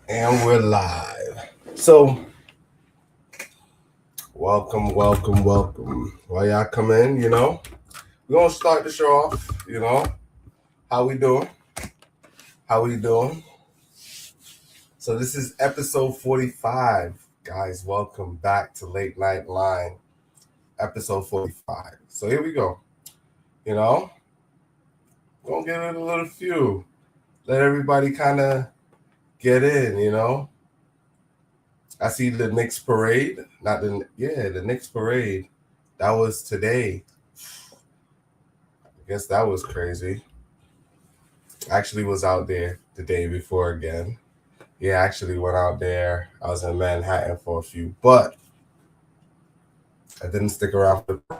And we're live. So, welcome. While y'all come in, we're gonna start the show off. How we doing? How we doing? So this is episode 45. Guys, welcome back to Late Night Line, episode 45. So here we go. You know, gonna give it a little few. Let everybody kind of get in. I see the Knicks parade. The Knicks parade. That was today. I guess that was crazy. Actually was out there the day before again. Yeah, actually went out there. I was in Manhattan for a few, but I didn't stick around for the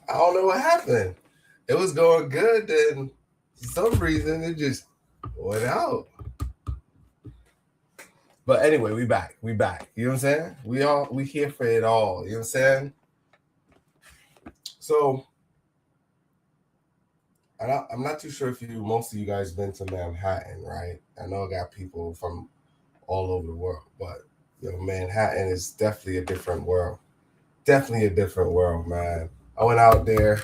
I don't know what happened. It was going good, then for some reason it just went out. But anyway, we back. We back. You know what I'm saying? We here for it all. You know what I'm saying? So I'm not too sure if most of you guys been to Manhattan, right? I know I got people from all over the world, but Manhattan is definitely a different world. Definitely a different world, man. I went out there,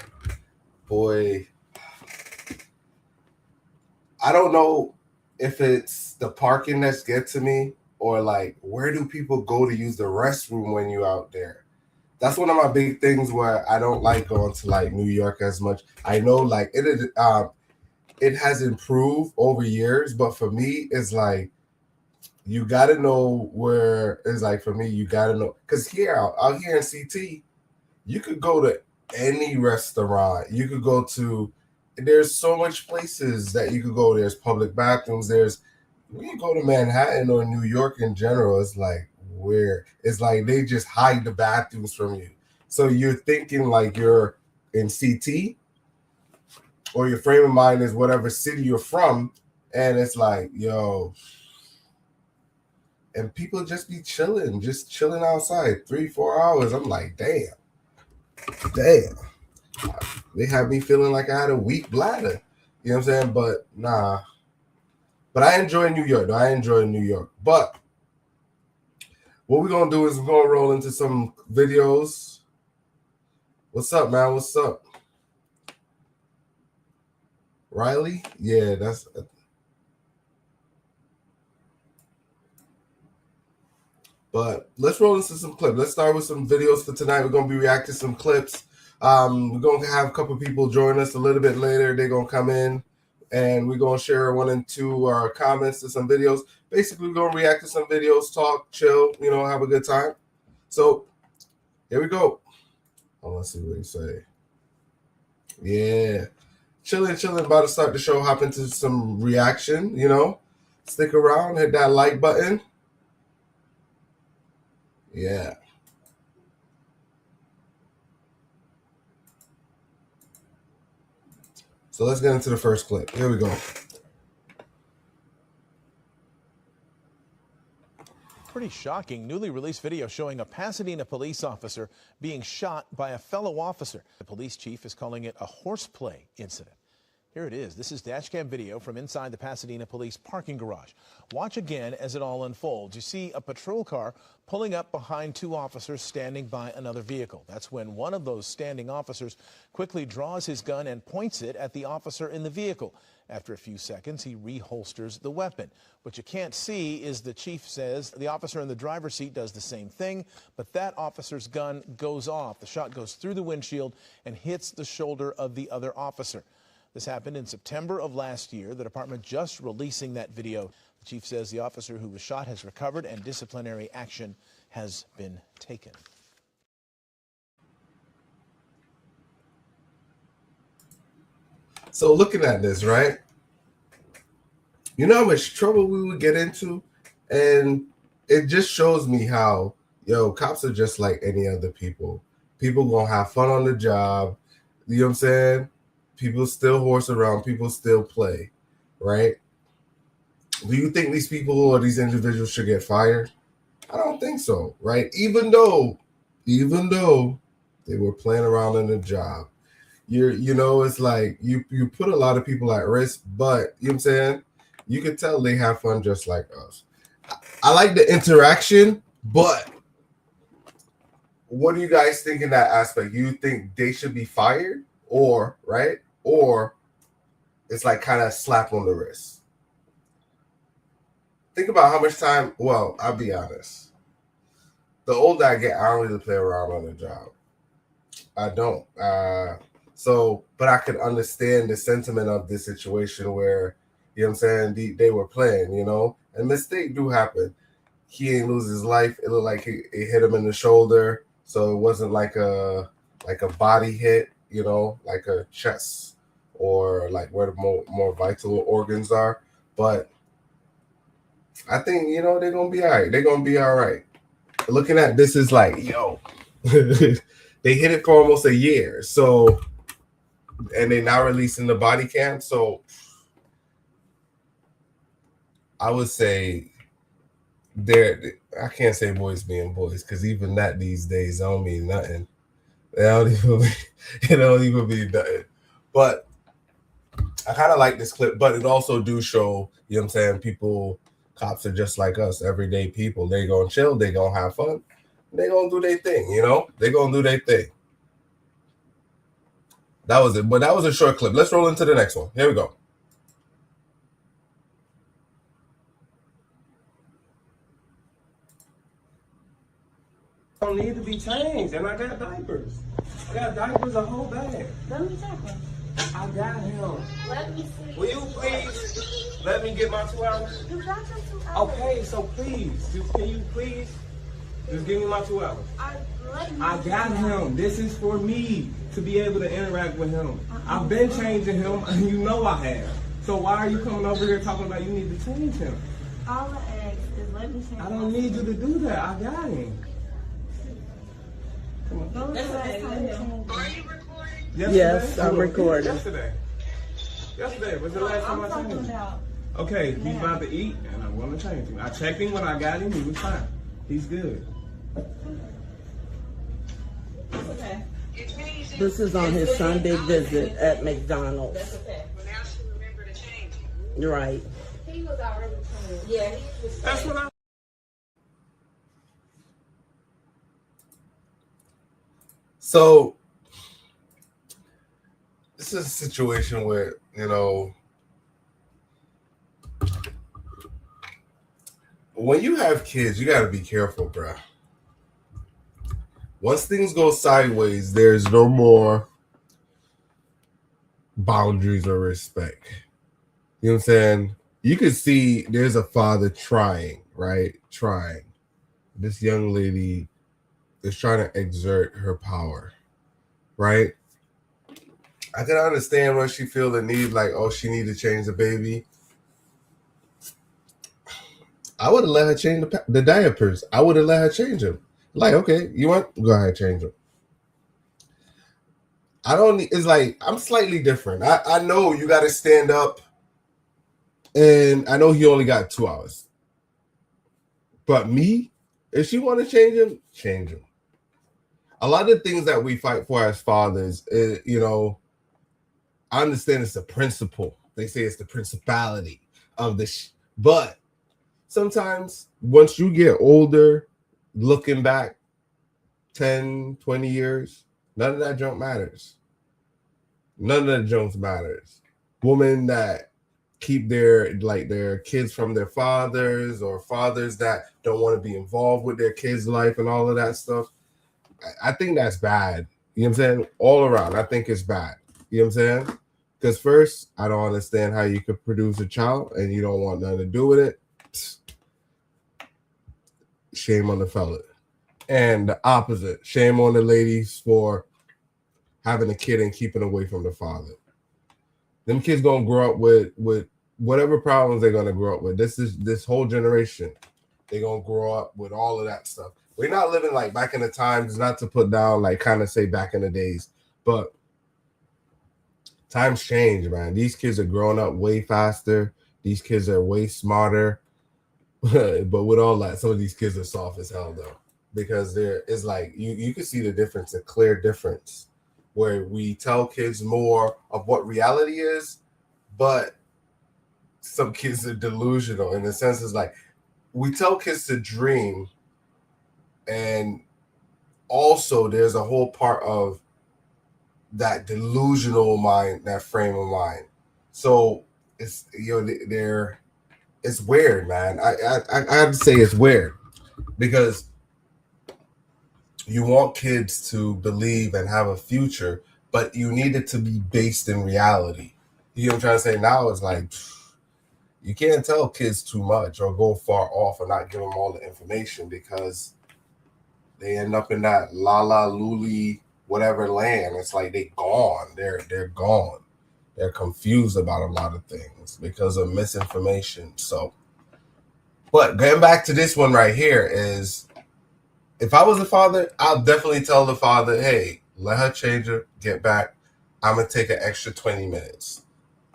boy. I don't know if it's the parking that's get to me or like where do people go to use the restroom when you out there. That's one of my big things where I don't like going to like New York as much. I know like it has improved over years, but for me, it's like you got to know where it's like for me, you got to know because out here in CT, you could go to any restaurant. You could go to there's so much places that you could go. There's public bathrooms. There's when you go to Manhattan or New York in general, it's like where it's like they just hide the bathrooms from you. So you're thinking like you're in CT or your frame of mind is whatever city you're from, and it's like, yo, and people just be chilling, just chilling outside 3, 4 hours. I'm like, damn. They had me feeling like I had a weak bladder. You know what I'm saying? But nah. But I enjoy New York. Though. I enjoy New York. But what we're gonna do is we're gonna roll into some videos. What's up, man? What's up? Riley? Yeah, that's but let's roll into some clips. Let's start with some videos for tonight. We're gonna be reacting to some clips. We're gonna have a couple people join us a little bit later. They're gonna come in and we're gonna share one and two comments to some videos. Basically, we're gonna react to some videos, talk, chill, have a good time. So here we go. Oh, let's see what he say. Yeah. Chilling, about to start the show, hop into some reaction. Stick around, hit that like button. Yeah. So let's get into the first clip. Here we go. Pretty shocking. Newly released video showing a Pasadena police officer being shot by a fellow officer. The police chief is calling it a horseplay incident. Here it is. This is dashcam video from inside the Pasadena police parking garage. Watch again as it all unfolds. You see a patrol car pulling up behind two officers standing by another vehicle. That's when one of those standing officers quickly draws his gun and points it at the officer in the vehicle. After a few seconds, he reholsters the weapon. What you can't see is the chief says the officer in the driver's seat does the same thing, but that officer's gun goes off. The shot goes through the windshield and hits the shoulder of the other officer. This happened in September of last year. The department just releasing that video. The chief says the officer who was shot has recovered and disciplinary action has been taken. So looking at this, right? You know how much trouble we would get into? And it just shows me how, cops are just like any other people. People gonna have fun on the job. You know what I'm saying? People still horse around. People still play, right? Do you think these people or these individuals should get fired? I don't think so, right? Even though they were playing around in the job. It's like you put a lot of people at risk, but you know what I'm saying? You can tell they have fun just like us. I like the interaction, but what do you guys think in that aspect? You think they should be fired or it's like kind of slap on the wrist? Think about how much time, well, I'll be honest. The older I get, I don't really play around on the job. I don't. But I could understand the sentiment of this situation where, you know what I'm saying, they were playing, and mistakes do happen. He ain't lose his life. It looked like it hit him in the shoulder, so it wasn't like a body hit, like a chest or like where the more vital organs are. But I think, they're going to be all right. They're going to be all right. Looking at this is like, they hit it for almost a year. So, and they now releasing the body cam. So I would say I can't say boys being boys, because even that these days don't mean nothing. It don't even mean nothing. But I kind of like this clip, but it also do show, you know what I'm saying, cops are just like us, everyday people. They gonna chill, they gonna have fun, they gonna do their thing, they gonna do their thing. That was it, but that was a short clip. Let's roll into the next one. Here we go. Don't need to be changed, and I got diapers. I got diapers, a whole bag. Let me check one. I got him. Let me see. Will you please let me get my 2 hours? You got your 2 hours. Okay, so please, can you please just give me my 2 hours? I got him. This is for me to be able to interact with him. I've been changing him, and you know I have. So why are you coming over here talking about you need to change him? All I ask is let me change. I don't need you to do that. I got him. Come on. Are you recording? Yes, I'm recording. Yesterday was the last time I changed him. Okay, he's about to eat, and I'm going to change him. I checked him when I got him. He was fine. He's good. Okay. This is on his Sunday visit at McDonald's. That's okay. But now she remember to change him. You're right. He was already changed. Yeah, he was. That's what I. So this is a situation where, when you have kids, you got to be careful, bro. Once things go sideways, there's no more boundaries or respect. You know what I'm saying? You can see there's a father trying, right? Trying. This young lady is trying to exert her power, right? I can understand when she feel the need, like, oh, she need to change the baby. I would have let her change the diapers. I would have let her change them. Like, okay, you want? Go ahead, change them. I don't. It's like I'm slightly different. I know you got to stand up, and I know he only got 2 hours. But me, if she want to change him, change him. A lot of things that we fight for as fathers, I understand it's a principle. They say it's the principality of but sometimes once you get older, looking back 10, 20 years, none of that junk matters. None of the junk matters. Women that keep their kids from their fathers, or fathers that don't want to be involved with their kids' life and all of that stuff. I think that's bad. You know what I'm saying? All around, I think it's bad. You know what I'm saying? Because first, I don't understand how you could produce a child and you don't want nothing to do with it. Shame on the fella. And the opposite, shame on the ladies for having a kid and keeping away from the father. Them kids gonna grow up with whatever problems they're gonna grow up with. This whole generation, they're gonna grow up with all of that stuff. We're not living like back in the times, not to put down, like kind of say back in the days, but times change, man. These kids are growing up way faster. These kids are way smarter. But with all that, some of these kids are soft as hell though, because it's like you can see the difference, a clear difference, where we tell kids more of what reality is, but some kids are delusional in the sense is like we tell kids to dream, and also there's a whole part of that delusional mind, that frame of mind. So it's it's weird, man. I have to say it's weird because you want kids to believe and have a future, but you need it to be based in reality. You know what I'm trying to say? Now it's like you can't tell kids too much or go far off or not give them all the information, because they end up in that la la luli whatever land. It's like they gone. They're gone. They're confused about a lot of things because of misinformation. So, but getting back to this one right here is, if I was a father, I'll definitely tell the father, hey, let her change her, get back. I'm going to take an extra 20 minutes.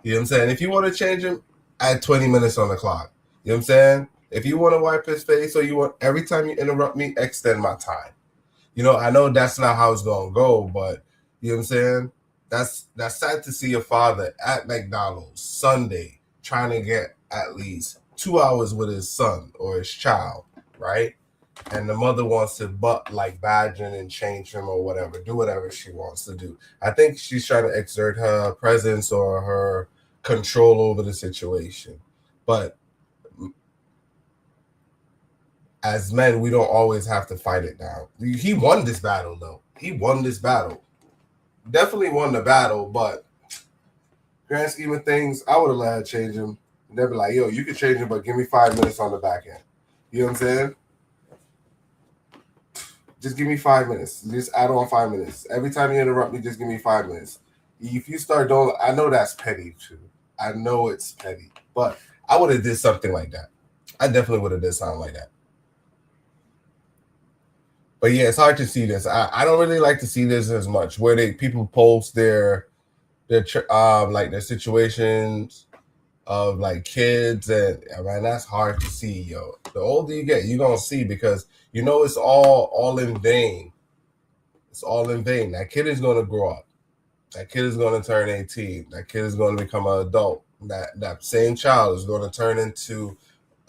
You know what I'm saying? If you want to change him, add 20 minutes on the clock. You know what I'm saying? If you want to wipe his face, or you want, every time you interrupt me, extend my time. I know that's not how it's going to go, but you know what I'm saying? That's sad to see a father at McDonald's Sunday trying to get at least 2 hours with his son or his child, right? And the mother wants to badge him and change him or whatever, do whatever she wants to do. I think she's trying to exert her presence or her control over the situation. But as men, we don't always have to fight it down. He won this battle, though. He won this battle. Definitely won the battle, but grand scheme of things, I would have let her change him. They'd be like, yo, you can change him, but give me 5 minutes on the back end. You know what I'm saying? Just give me 5 minutes. Just add on 5 minutes. Every time you interrupt me, just give me 5 minutes. If you start doing, I know that's petty too. I know it's petty, but I would have did something like that. I definitely would have did something like that. But yeah, it's hard to see this. I don't really like to see this as much, where people post their situations of like kids, and man, that's hard to see, yo. The older you get, you're gonna see, because it's all in vain. It's all in vain. That kid is gonna grow up. That kid is gonna turn 18. That kid is gonna become an adult. That same child is gonna turn into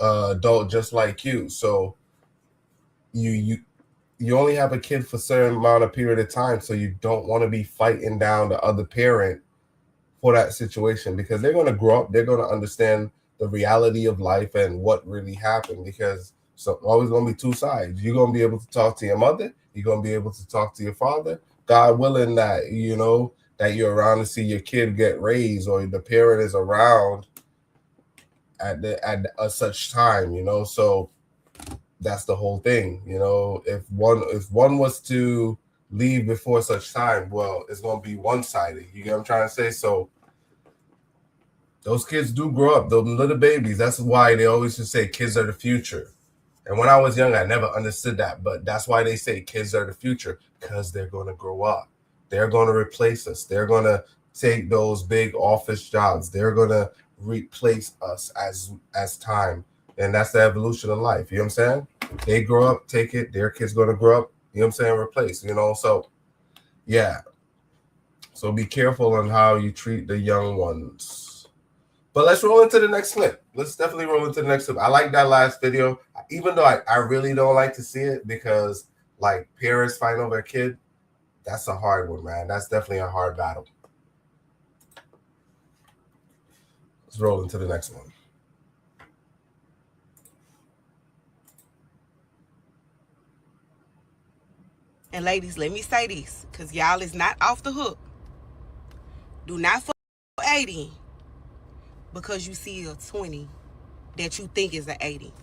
an adult just like you. So you only have a kid for a certain amount of period of time, so you don't want to be fighting down the other parent for that situation, because they're going to grow up, they're going to understand the reality of life and what really happened, because so always going to be two sides. You're going to be able to talk to your mother, you're going to be able to talk to your father, God willing that that you're around to see your kid get raised, or the parent is around at a such time, so that's the whole thing. If one was to leave before such time, well, it's going to be one-sided. You get what I'm trying to say? So those kids do grow up, those little babies. That's why they always just say kids are the future. And when I was young, I never understood that, but that's why they say kids are the future, because they're going to grow up. They're going to replace us. They're going to take those big office jobs. They're going to replace us as time. And that's the evolution of life. You know what I'm saying? They grow up, take it. Their kids going to grow up, you know what I'm saying, replace, you know? So, yeah. So be careful on how you treat the young ones. But let's roll into the next clip. Let's definitely roll into the next clip. I like that last video, even though I really don't like to see it because, like, parents fighting over a kid, that's a hard one, man. That's definitely a hard battle. Let's roll into the next one. And ladies, let me say this, because y'all is not off the hook. Do not fuck 80 because you see a 20 that you think is an 80.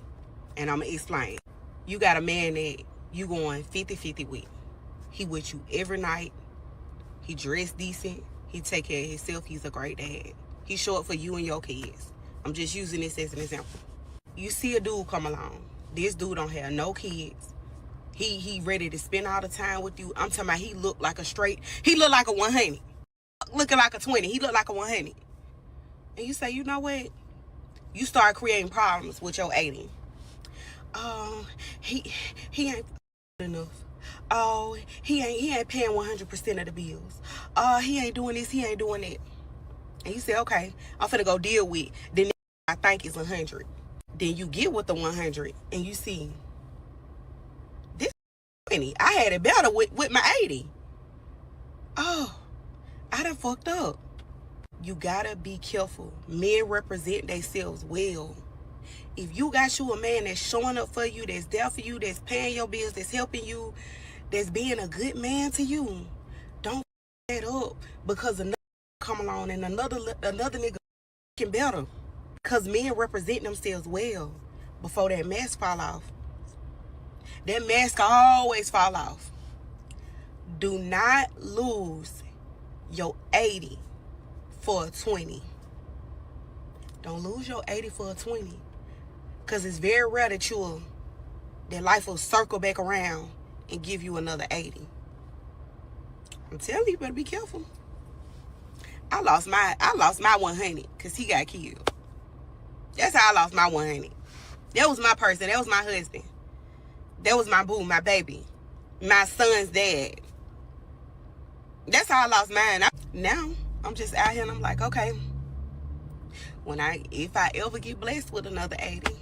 And I'm going to explain. You got a man that you going 50-50 with. He with you every night. He dressed decent. He take care of himself. He's a great dad. He show up for you and your kids. I'm just using this as an example. You see a dude come along. This dude don't have no kids. He ready to spend all the time with you. I'm talking about he look like a straight, he look like a 100. Looking like a 20, he look like a 100. And you say, you know what? You start creating problems with your 80. He ain't enough. Oh, he ain't paying 100% of the bills. He ain't doing this, he ain't doing that. And you say, okay, I'm finna go deal with the I think is 100. Then you get with the 100 and you see, this 20, I had it better with my 80. Oh, I done fucked up. You gotta be careful. Men represent themselves well. If you got you a man that's showing up for you, that's there for you, that's paying your bills, that's helping you, that's being a good man to you, don't that up because another come along and another nigga can better. Because men represent themselves well before that mask fall off. That mask always fall off. Do not lose your 80 for a 20. Don't lose your 80 for a 20. Because it's very rare that life will circle back around and give you another 80. I'm telling you, you better be careful. I lost my 100 because he got killed. That's how I lost my 100. That was my person. That was my husband. That was my boo, my baby, my son's dad. That's how I lost mine. Now I'm just out here and I'm like, okay, if I ever get blessed with another 80,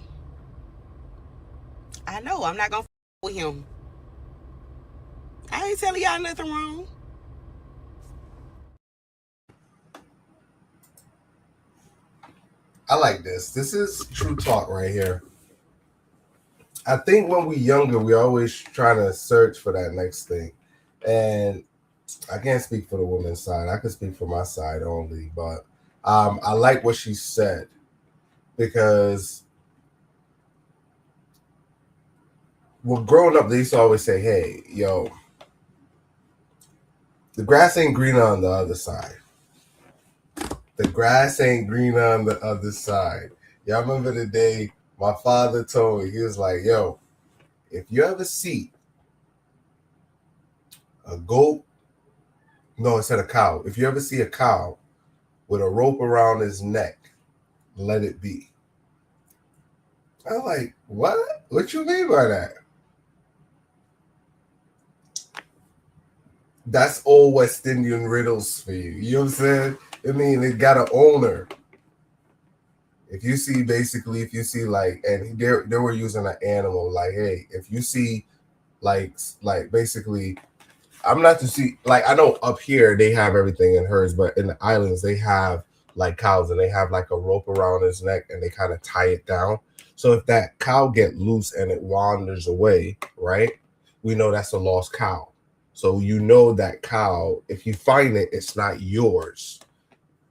I know I'm not gonna with him. I ain't telling y'all nothing wrong. I like this. This is true talk right here. I think when we younger, we always trying to search for that next thing. And I can't speak for the woman's side. I can speak for my side only. But I like what she said because well, growing up, they used to always say, hey, yo, the grass ain't greener on the other side. The grass ain't greener on the other side. Y'all remember the day my father told me, he was like, yo, if you ever see a goat, no, it said a cow. If you ever see a cow with a rope around his neck, let it be. I'm like, what? What you mean by that? That's old West Indian riddles for you. You know what I'm saying? I mean, it got an owner. If you see like, and they were using an animal, like, hey, if you see like basically, I'm not to see, like, I know up here they have everything in hers, but in the islands they have like cows and they have like a rope around his neck and they kind of tie it down. So if that cow get loose and it wanders away, right? We know that's a lost cow. So you know that cow, if you find it, it's not yours.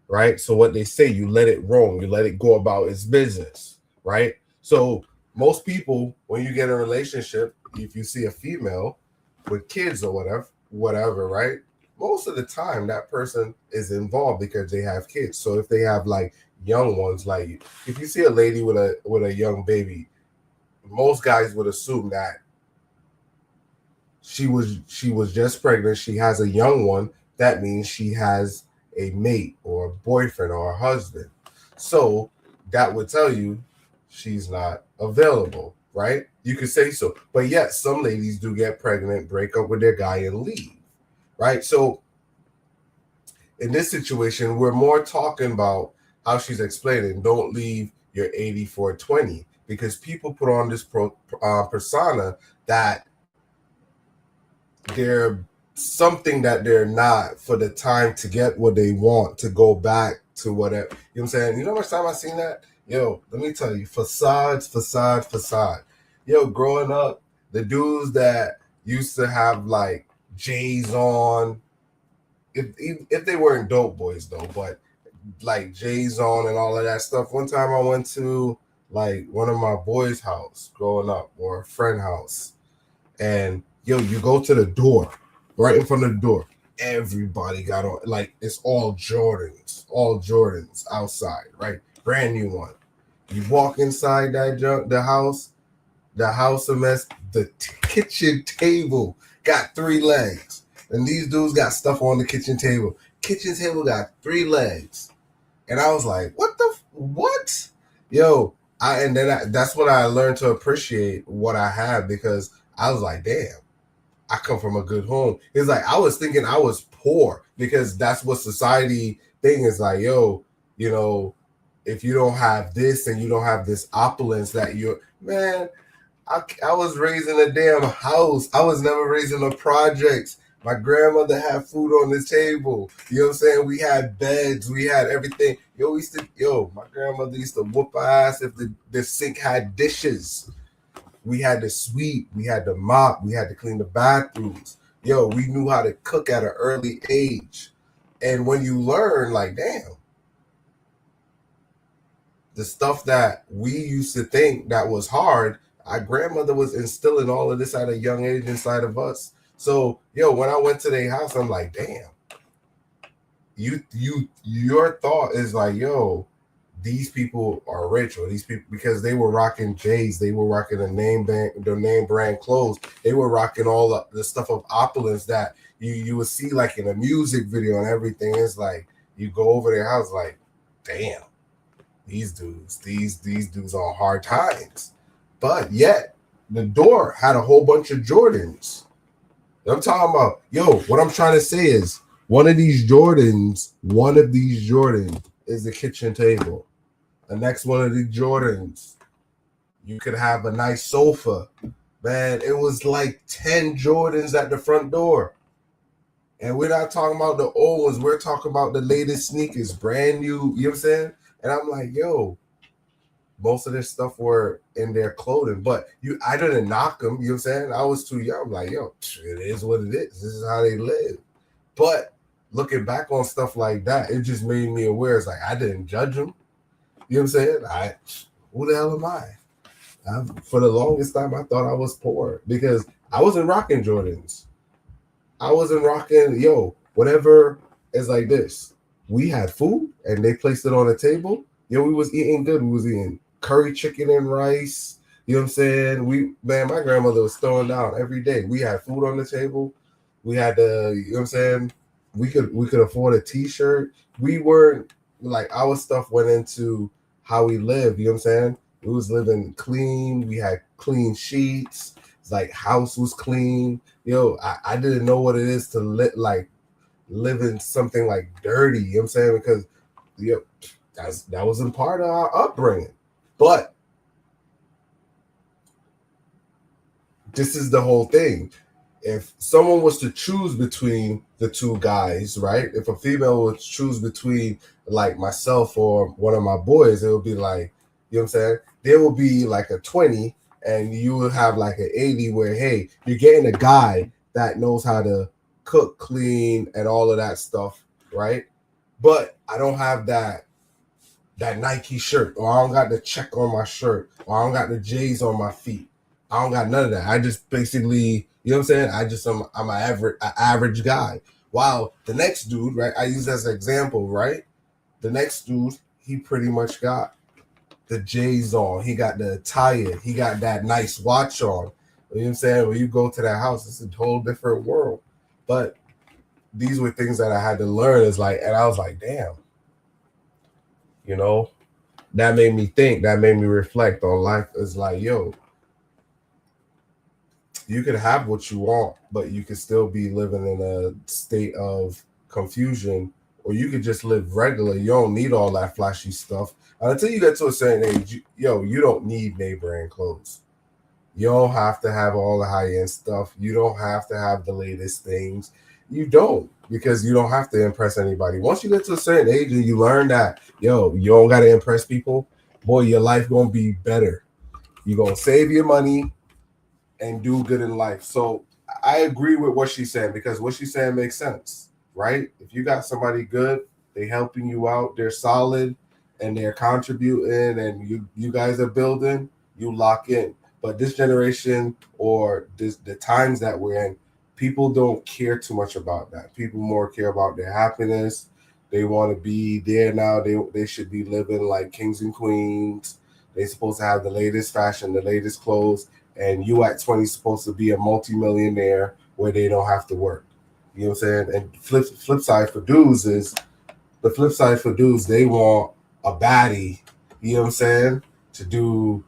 Right? So what they say, you let it roam, you let it go about its business, right? So most people, when you get in a relationship, if you see a female with kids or whatever, right? Most of the time that person is involved because they have kids. So if they have like young ones, like if you see a lady with a young baby, most guys would assume that she was just pregnant, she has a young one, that means she has a mate or a boyfriend or a husband. So that would tell you she's not available, right? You could say so. But yet, some ladies do get pregnant, break up with their guy, and leave, right? So in this situation, we're more talking about how she's explaining don't leave your 8420 because people put on this persona that they're something that they're not for the time to get what they want, to go back to whatever. You know what I'm saying? You know how much time I seen that? Yo, let me tell you, facade. Yo, growing up, the dudes that used to have like J's on, if they weren't dope boys though, but like J's on and all of that stuff. One time I went to like one of my boys' house growing up or a friend house, and yo, you go to the door, right in front of the door. Everybody got on, like it's all Jordans outside, right? Brand new one. You walk inside the house a mess. The kitchen table got 3 legs, and these dudes got stuff on the kitchen table. Kitchen table got 3 legs, and I was like, what? Yo, that's when I learned to appreciate what I have because I was like, damn, I come from a good home. It's like I was thinking I was poor because that's what society thing is like, yo, you know, if you don't have this and you don't have this opulence that you're, man, I was raised in a damn house. I was never raised in a projects. My grandmother had food on the table. You know what I'm saying? We had beds. We had everything. My grandmother used to whoop our ass if the sink had dishes. We had to sweep. We had to mop. We had to clean the bathrooms. Yo, we knew how to cook at an early age. And when you learn, like, damn, the stuff that we used to think that was hard, our grandmother was instilling all of this at a young age inside of us. So, yo, when I went to their house, I'm like, damn. Your thought is like, yo, these people are rich, or these people, because they were rocking J's, they were rocking the name brand clothes, they were rocking all the stuff of opulence that you would see like in a music video and everything. It's like you go over their house, like, damn, these dudes on hard times. But yet the door had a whole bunch of Jordans. I'm talking about, yo, what I'm trying to say is one of these Jordans is the kitchen table. The next one of the Jordans, you could have a nice sofa. Man, it was like 10 Jordans at the front door. And we're not talking about the old ones. We're talking about the latest sneakers, brand new. You know what I'm saying? And I'm like, yo, most of this stuff were in their clothing. But I didn't knock them. You know what I'm saying? I was too young. I'm like, yo, it is what it is. This is how they live. But looking back on stuff like that, it just made me aware. It's like, I didn't judge them. You know what I'm saying? Who the hell am I? For the longest time, I thought I was poor because I wasn't rocking Jordans. I wasn't rocking, whatever is like this. We had food and they placed it on the table. Yo, we was eating good. We was eating curry chicken and rice. You know what I'm saying? My grandmother was throwing down every day. We had food on the table. We had you know what I'm saying? We could afford a t-shirt. We weren't like, our stuff went into how we lived. You know what I'm saying? We was living clean. We had clean sheets. It's like house was clean. Yo, I didn't know what it is to live in something like dirty. You know what I'm saying? Because that wasn't part of our upbringing. But this is the whole thing. If someone was to choose between the two guys, right? If a female would choose between like myself or one of my boys, it would be like, you know what I'm saying? There will be like a 20 and you will have like an 80 where, hey, you're getting a guy that knows how to cook, clean, and all of that stuff, right? But I don't have that Nike shirt, or I don't got the check on my shirt, or I don't got the J's on my feet. I don't got none of that. I just basically, you know what I'm saying? I'm an average guy. While the next dude, right? I use as an example, right? The next dude, he pretty much got the J's on. He got the attire. He got that nice watch on. You know what I'm saying? When you go to that house, it's a whole different world. But these were things that I had to learn. Is like, and I was like, damn, you know, that made me think. That made me reflect on life. Is like, yo, you can have what you want, but you can still be living in a state of confusion, or you could just live regular. You don't need all that flashy stuff. And until you get to a certain age, you don't need name brand clothes. You don't have to have all the high end stuff. You don't have to have the latest things. You don't, because you don't have to impress anybody. Once you get to a certain age and you learn that, you don't got to impress people, boy, your life going to be better. You're going to save your money and do good in life. So I agree with what she's saying, because what she's saying makes sense, right? If you got somebody good, they helping you out, they're solid, and they're contributing, and you guys are building, you lock in. But this generation, or the times that we're in, people don't care too much about that. People more care about their happiness. They want to be there now. They should be living like kings and queens. They're supposed to have the latest fashion, the latest clothes, and you at 20 supposed to be a multimillionaire where they don't have to work. You know what I'm saying? And flip side for dudes, they want a baddie, you know what I'm saying, to do,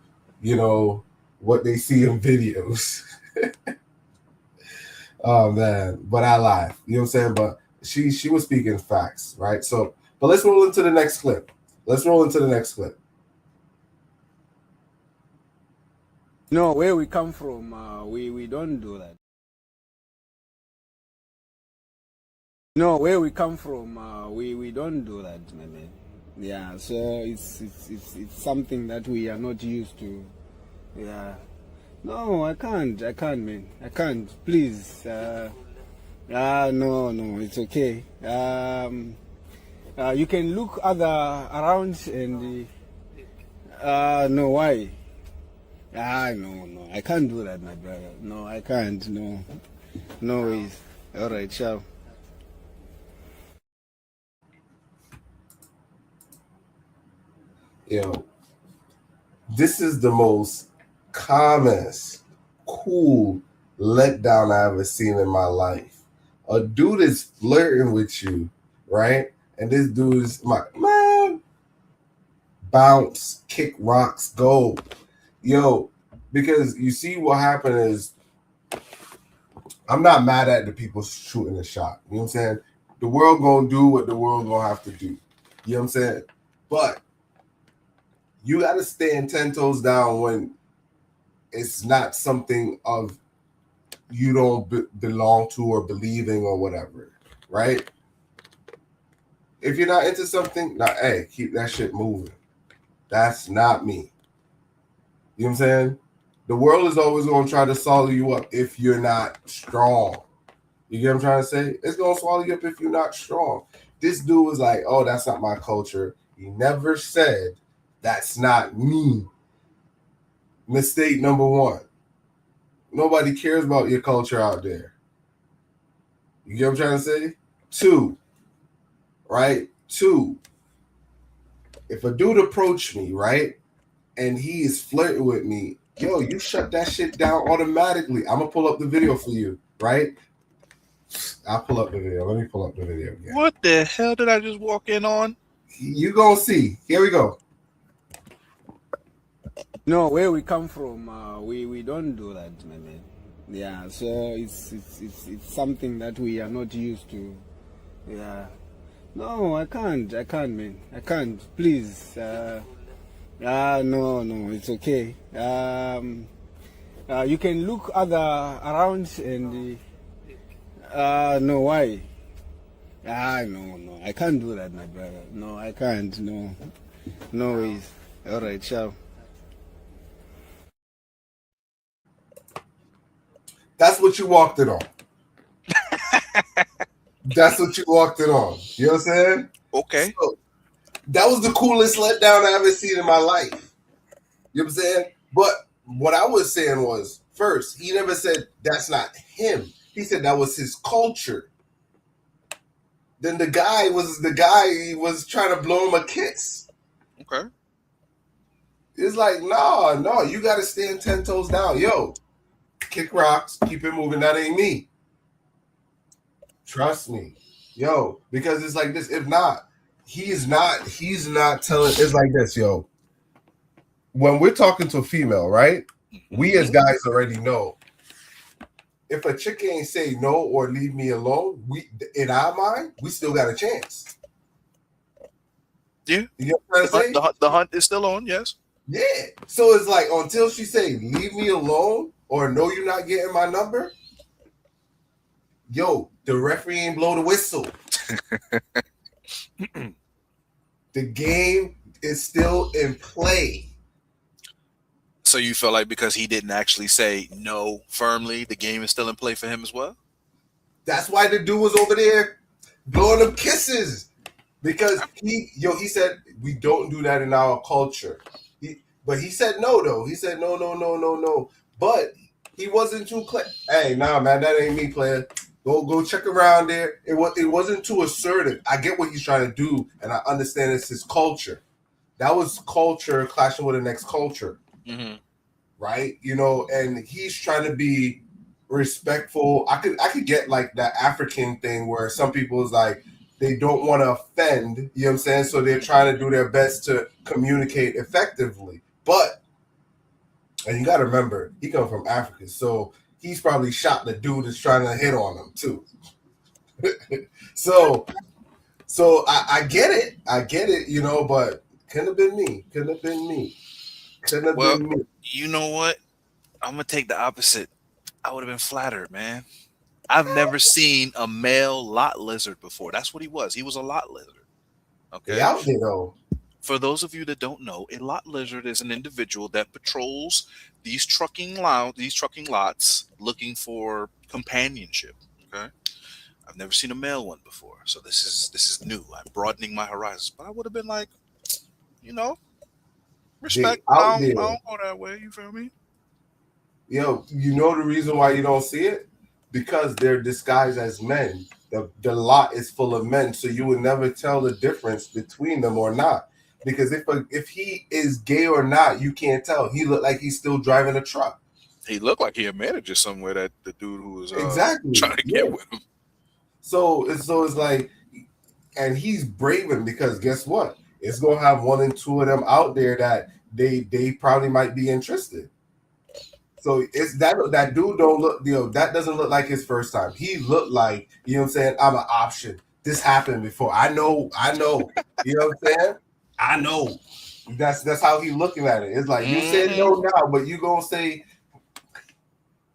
what they see in videos. Oh man, but I laugh. You know what I'm saying? But she was speaking facts, right? So, but let's roll into the next clip. No, where we come from, we don't do that. No, where we come from, we don't do that, man. Yeah, so it's something that we are not used to. Yeah. No, I can't, man. I can't. Please. No, it's okay. You can look around and no, why? No, I can't do that, my brother. No, I can't. No ways. All right, ciao. This is the most calmest, cool letdown I ever seen in my life. A dude is flirting with you, right? And this dude is like, man, bounce, kick rocks, go. Because you see what happened is, I'm not mad at the people shooting the shot. You know what I'm saying? The world gonna do what the world gonna have to do. You know what I'm saying? But you gotta stand 10 toes down when it's not something of you don't belong to or believing or whatever, right? If you're not into something, hey, keep that shit moving. That's not me. You know what I'm saying? The world is always going to try to swallow you up if you're not strong. You get what I'm trying to say? It's going to swallow you up if you're not strong. This dude was like, oh, that's not my culture. He never said, that's not me. Mistake number one. Nobody cares about your culture out there. You get what I'm trying to say? Two, if a dude approached me, right, and he is flirting with me, you shut that shit down automatically. I'm going to pull up the video for you, right? I'll pull up the video. Let me pull up the video again. What the hell did I just walk in on? You going to see. Here we go. No, where we come from, we don't do that, man. Yeah, so it's something that we are not used to. Yeah. No, I can't, man. I can't. Please. No, it's okay. You can look around and no, why? No, I can't do that, my brother. No, I can't. No ways. All right, ciao. That's what you walked it on. That's what you walked it on. You know what I'm saying? Okay. So, that was the coolest letdown I ever seen in my life. You know what I'm saying? But what I was saying was, first, he never said that's not him. He said that was his culture. Then the guy was trying to blow him a kiss. Okay. It's like, no, you got to stand 10 toes down. Kick rocks, keep it moving. That ain't me. Trust me, yo, because it's like this. If not, he's not telling. It's like this, yo. When we're talking to a female, right? We as guys already know. If a chick ain't say no or leave me alone, we in our mind, we still got a chance. Yeah. You know what I'm saying? The hunt is still on, yes. Yeah. So it's like until she say leave me alone or no, you're not getting my number. Yo, the referee ain't blow the whistle. The game is still in play. So you feel like because he didn't actually say no firmly, the game is still in play for him as well? That's why the dude was over there blowing them kisses. Because he said we don't do that in our culture. But he said no though. He said no. But he wasn't too clear. Hey, nah, man, that ain't me, player. Go check around there. It wasn't too assertive. I get what he's trying to do, and I understand it's his culture. That was culture clashing with the next culture, right? You know, and he's trying to be respectful. I could get like that African thing where some people is like they don't want to offend. You know what I'm saying? So they're trying to do their best to communicate effectively. But and you got to remember, he comes from Africa, so he's probably shot the dude that's trying to hit on him too. so I get it, you know, but couldn't have been me. Well, you know what? I'm gonna take the opposite. I would have been flattered, man. I've never seen a male lot lizard before. That's what he was. He was a lot lizard. Okay. They out there though. For those of you that don't know, a lot lizard is an individual that patrols these trucking lots looking for companionship. Okay. I've never seen a male one before, so this is new. I'm broadening my horizons. But I would have been like, you know, respect. I don't go that way. You feel me? Yo, you know the reason why you don't see it? Because they're disguised as men. The lot is full of men, so you would never tell the difference between them or not. Because if he is gay or not, you can't tell. He looked like he's still driving a truck. He looked like he a manager somewhere. That the dude who was exactly trying to get with him. So it's like, and he's braving because guess what? It's gonna have one and two of them out there that they probably might be interested. So it's that dude don't look, you know, that doesn't look like his first time. He looked like, you know what I'm saying, I'm an option. This happened before. I know. You know what I'm saying? I know. That's how he looking at it. It's like you said no now, but you gonna say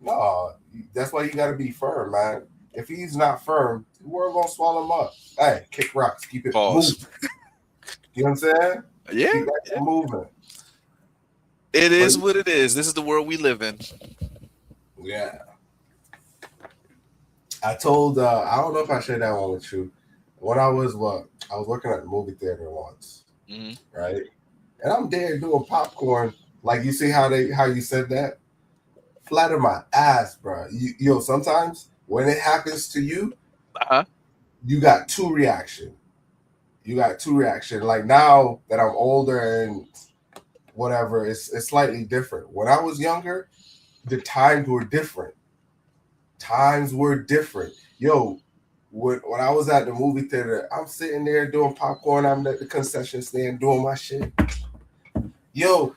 no. That's why you gotta be firm, man. If he's not firm, the world gonna swallow him up. Hey, kick rocks, keep it moving. You know what I'm saying? Yeah, keep that moving. It is what it is. This is the world we live in. Yeah. I told I don't know if I shared that one with you. When I was working at the movie theater once, right? And I'm there doing popcorn. Like you see how you said that? Flatter my ass, bro. Yo, sometimes when it happens to you, you got two reactions. Like now that I'm older and whatever, it's slightly different. When I was younger, the times were different. Yo, when I was at the movie theater, I'm sitting there doing popcorn. I'm at the concession stand doing my shit. Yo,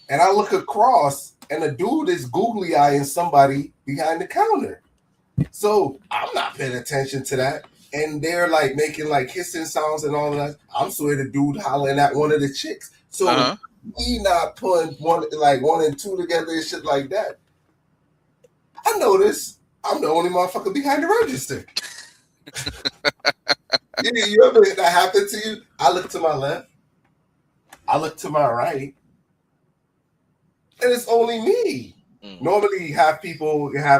and I look across, and a dude is googly eyeing somebody behind the counter. So I'm not paying attention to that. And they're like making like hissing sounds and all of that. I'm sure the dude hollering at one of the chicks. So he not putting one and two together and shit like that. I noticed I'm the only motherfucker behind the register. You ever that happened to you? I look to my left. I look to my right. And it's only me. Normally you have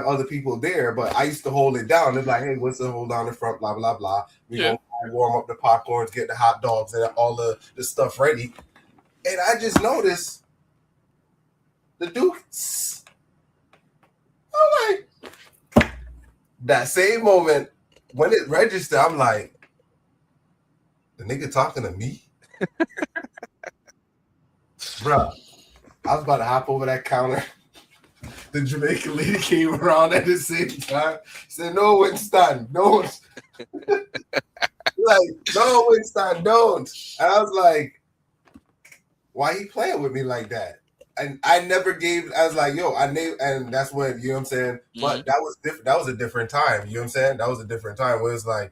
other people there, but I used to hold it down. It's like, hey, what's the hold down in front, blah, blah, blah. We gonna warm up the popcorns, get the hot dogs and all the stuff ready. And I just noticed the dude. I'm like, that same moment when it registered, I'm like, the nigga talking to me? Bruh, I was about to hop over that counter. The Jamaican lady came around at the same time. Said, no one's done. No one's. Like, no, Winston, don't. And I was like, why he playing with me like that? And I never gave. I was like, yo, I named, and that's when, you know what I'm saying. But that was different. That was a different time. You know what I'm saying? That was a different time where it's like,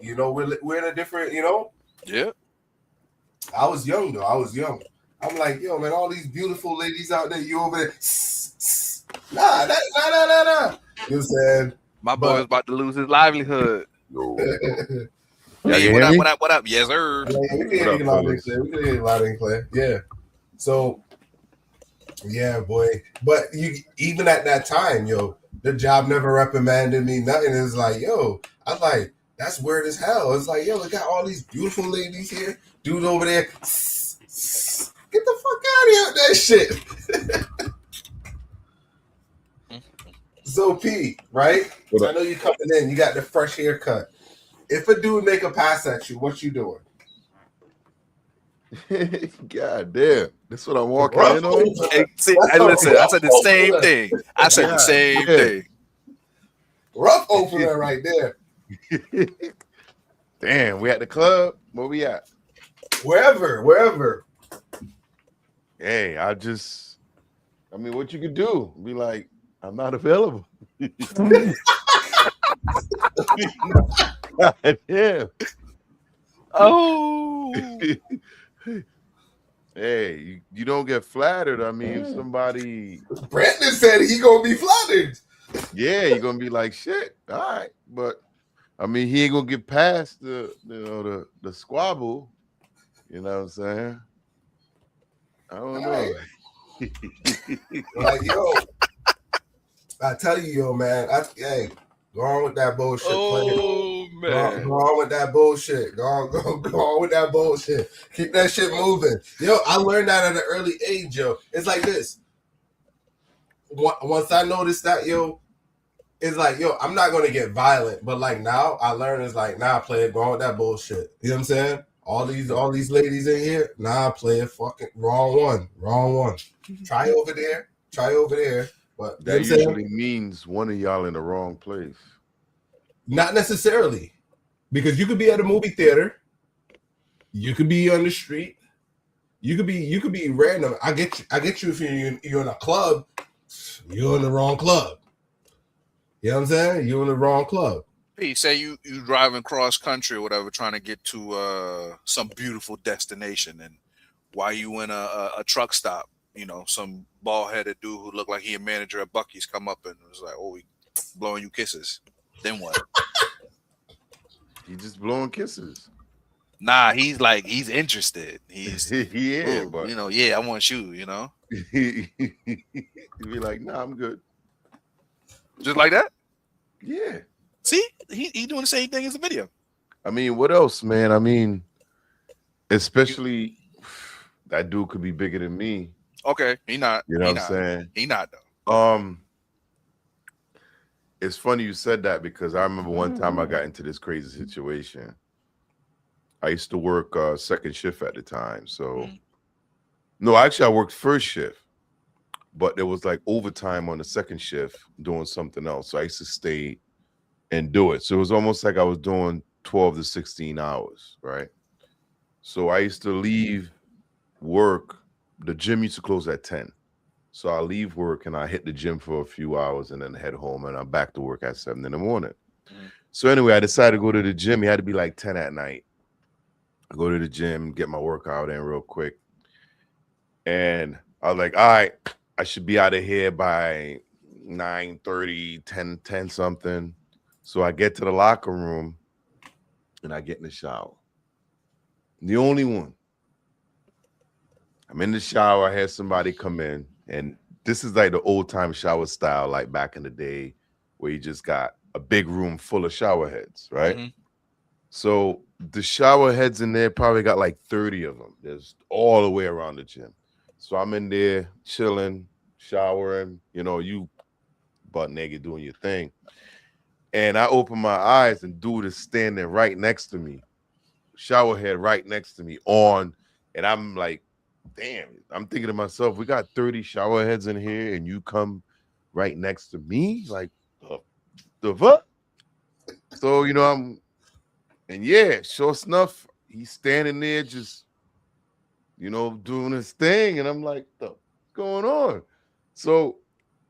you know, we're in a different, you know. Yeah. I was young though. I was young. I'm like, yo, man, all these beautiful ladies out there, you over there. Nah. You know what I'm saying? My boy was about to lose his livelihood. Y'all Hey, can what hear up? me? What up? What up? Yes, sir. Yeah, we can hear What you up, loud and fellas? clear. We can hear you loud and clear. Yeah. So, yeah, boy. But you even at that time, yo, the job never reprimanded me. Nothing. It's like, yo, I was like, that's weird as hell. It's like, yo, we got all these beautiful ladies here. Dude over there. Get the fuck out of here with that shit. So P, right? What I know you coming in. You got the fresh haircut. If a dude make a pass at you, what you doing? God damn. That's what I'm walking Rough in on? opener. Hey, see, That's hey, a listen, I rough said the same opener. thing. I said the God same damn. thing. Rough opener right there. Damn, we at the club? Where we at? Wherever. Hey, I mean, what you could do? Be like, I'm not available. God damn. Oh, Hey, you don't get flattered. I mean, somebody, Brandon said he gonna be flattered. yeah, you're gonna be like, shit, all right. But I mean, he ain't gonna get past the squabble. You know what I'm saying? I don't know. Like, yo, I tell you, yo, man. Hey, go on with that bullshit, player. oh Go man. on with that bullshit. Go on with that bullshit. Keep that shit moving. Yo, I learned that at an early age, yo. It's like this. Once I noticed that, yo, it's like, yo, I'm not gonna get violent, but like now I learn it's like, nah, play it, go on with that bullshit. You know what I'm saying? All these ladies in here, nah, play it, fucking wrong one. Try over there. But you know what That I'm saying? usually means one of y'all in the wrong place. Not necessarily. Because you could be at a movie theater, you could be on the street, you could be random. I get you if you're in a club, you're in the wrong club. You know what I'm saying? You're in the wrong club. Hey, say you driving cross country or whatever, trying to get to some beautiful destination, and while you in a truck stop, you know, some bald headed dude who looked like he a manager at Bucky's come up and was like, "Oh, he blowing you kisses." Then what? He just blowing kisses. Nah, he's interested. He's Yeah, ooh, but you know, yeah, I want you. You know, he'd be like, nah, I'm good. just like that. Yeah. See, he doing the same thing as the video. I mean, what else, man? I mean, especially that dude could be bigger than me. Okay, he not. You know he what I'm not. saying? He not though. It's funny you said that because I remember one time I got into this crazy situation. I used to work second shift at the time. So no, actually I worked first shift, but there was like overtime on the second shift doing something else. So I used to stay and do it. So it was almost like I was doing 12 to 16 hours, right? So I used to leave work. The gym used to close at 10. So I leave work and I hit the gym for a few hours and then head home and I'm back to work at 7 in the morning. So anyway, I decided to go to the gym. It had to be like 10 at night. I go to the gym, get my workout in real quick. And I was like, all right, I should be out of here by 9:30, 10 something. So I get to the locker room and I get in the shower. The only one. I'm in the shower. I had somebody come in, and this is like the old time shower style, like back in the day, where you just got a big room full of shower heads, right? Mm-hmm. So the shower heads in there probably got like 30 of them. There's all the way around the gym. So I'm in there chilling, showering, you know, you butt naked doing your thing. And I open my eyes and dude is standing right next to me, shower head right next to me on, and I'm like, damn, I'm thinking to myself, we got 30 shower heads in here and you come right next to me? Like, the fuck? So, you know, And yeah, sure enough, he's standing there just, doing his thing. And I'm like, what's going on? So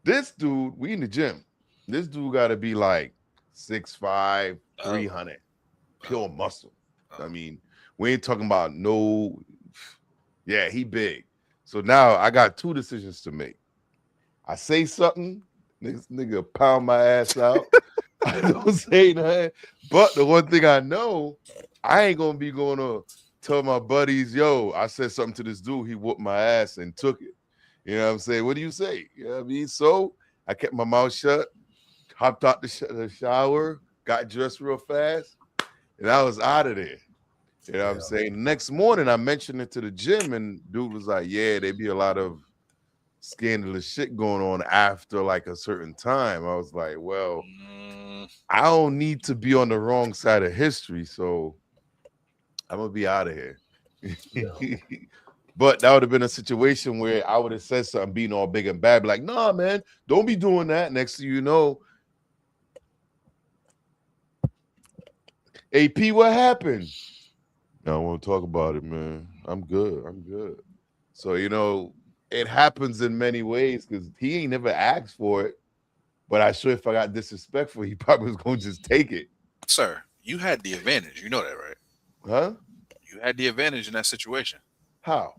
this dude, we in the gym. This dude got to be like 6'5", 300, pure muscle. I mean, we ain't talking about no. Yeah, he big. So now I got two decisions to make. I say something, nigga pound my ass out. I don't say nothing. But the one thing I know, I ain't gonna be going to tell my buddies, yo, I said something to this dude, he whooped my ass and took it. You know what I'm saying? What do you say? You know what I mean? So I kept my mouth shut, hopped out the shower, got dressed real fast, and I was out of there. You know what I'm saying? Next morning, I mentioned it to the gym, and dude was like, yeah, there be a lot of scandalous shit going on after like a certain time. I was like, well, I don't need to be on the wrong side of history, so I'm gonna be out of here. But that would have been a situation where I would have said something being all big and bad, like, nah, man, don't be doing that. Next thing you know, AP, what happened? I don't want to talk about it, man. I'm good. So, it happens in many ways because he ain't never asked for it. But I sure if I got disrespectful, he probably was going to just take it. Sir, you had the advantage. You know that, right? Huh? You had the advantage in that situation. How?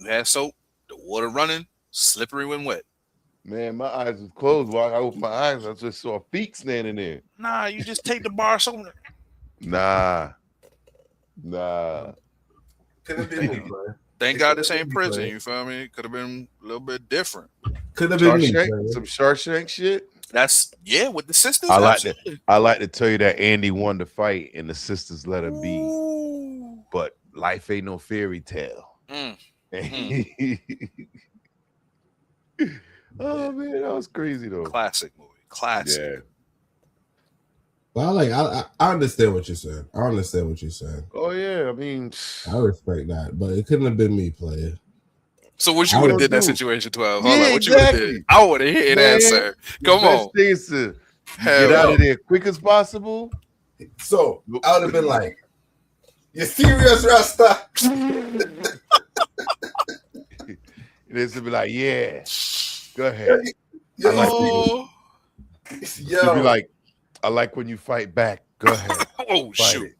You had soap, the water running, slippery when wet. Man, my eyes was closed. While I opened my eyes, I just saw feet standing there. Nah, you just take the bar soap. Nah. Could have been me, bro. Thank God this ain't prison. You feel me? Could have been a little bit different. Could have been me, some Shawshank shit. That's with the sisters. I like to tell you that Andy won the fight and the sisters let her be. But life ain't no fairy tale. Oh man, that was crazy though. Classic movie. Classic. Yeah. Well, I understand what you're saying. Oh yeah, I mean, I respect that, but it couldn't have been me, player. So what you would have did in that situation, 12? Hold Yeah, on, what you would have did? I would have hit an answer. Come on. Thing is to get out of there quick as possible. So I would have been like, "You serious, Rasta?" It's to be like, "Yeah, go ahead." Yo. To be like, "I like when you fight back. Go ahead." Oh shoot.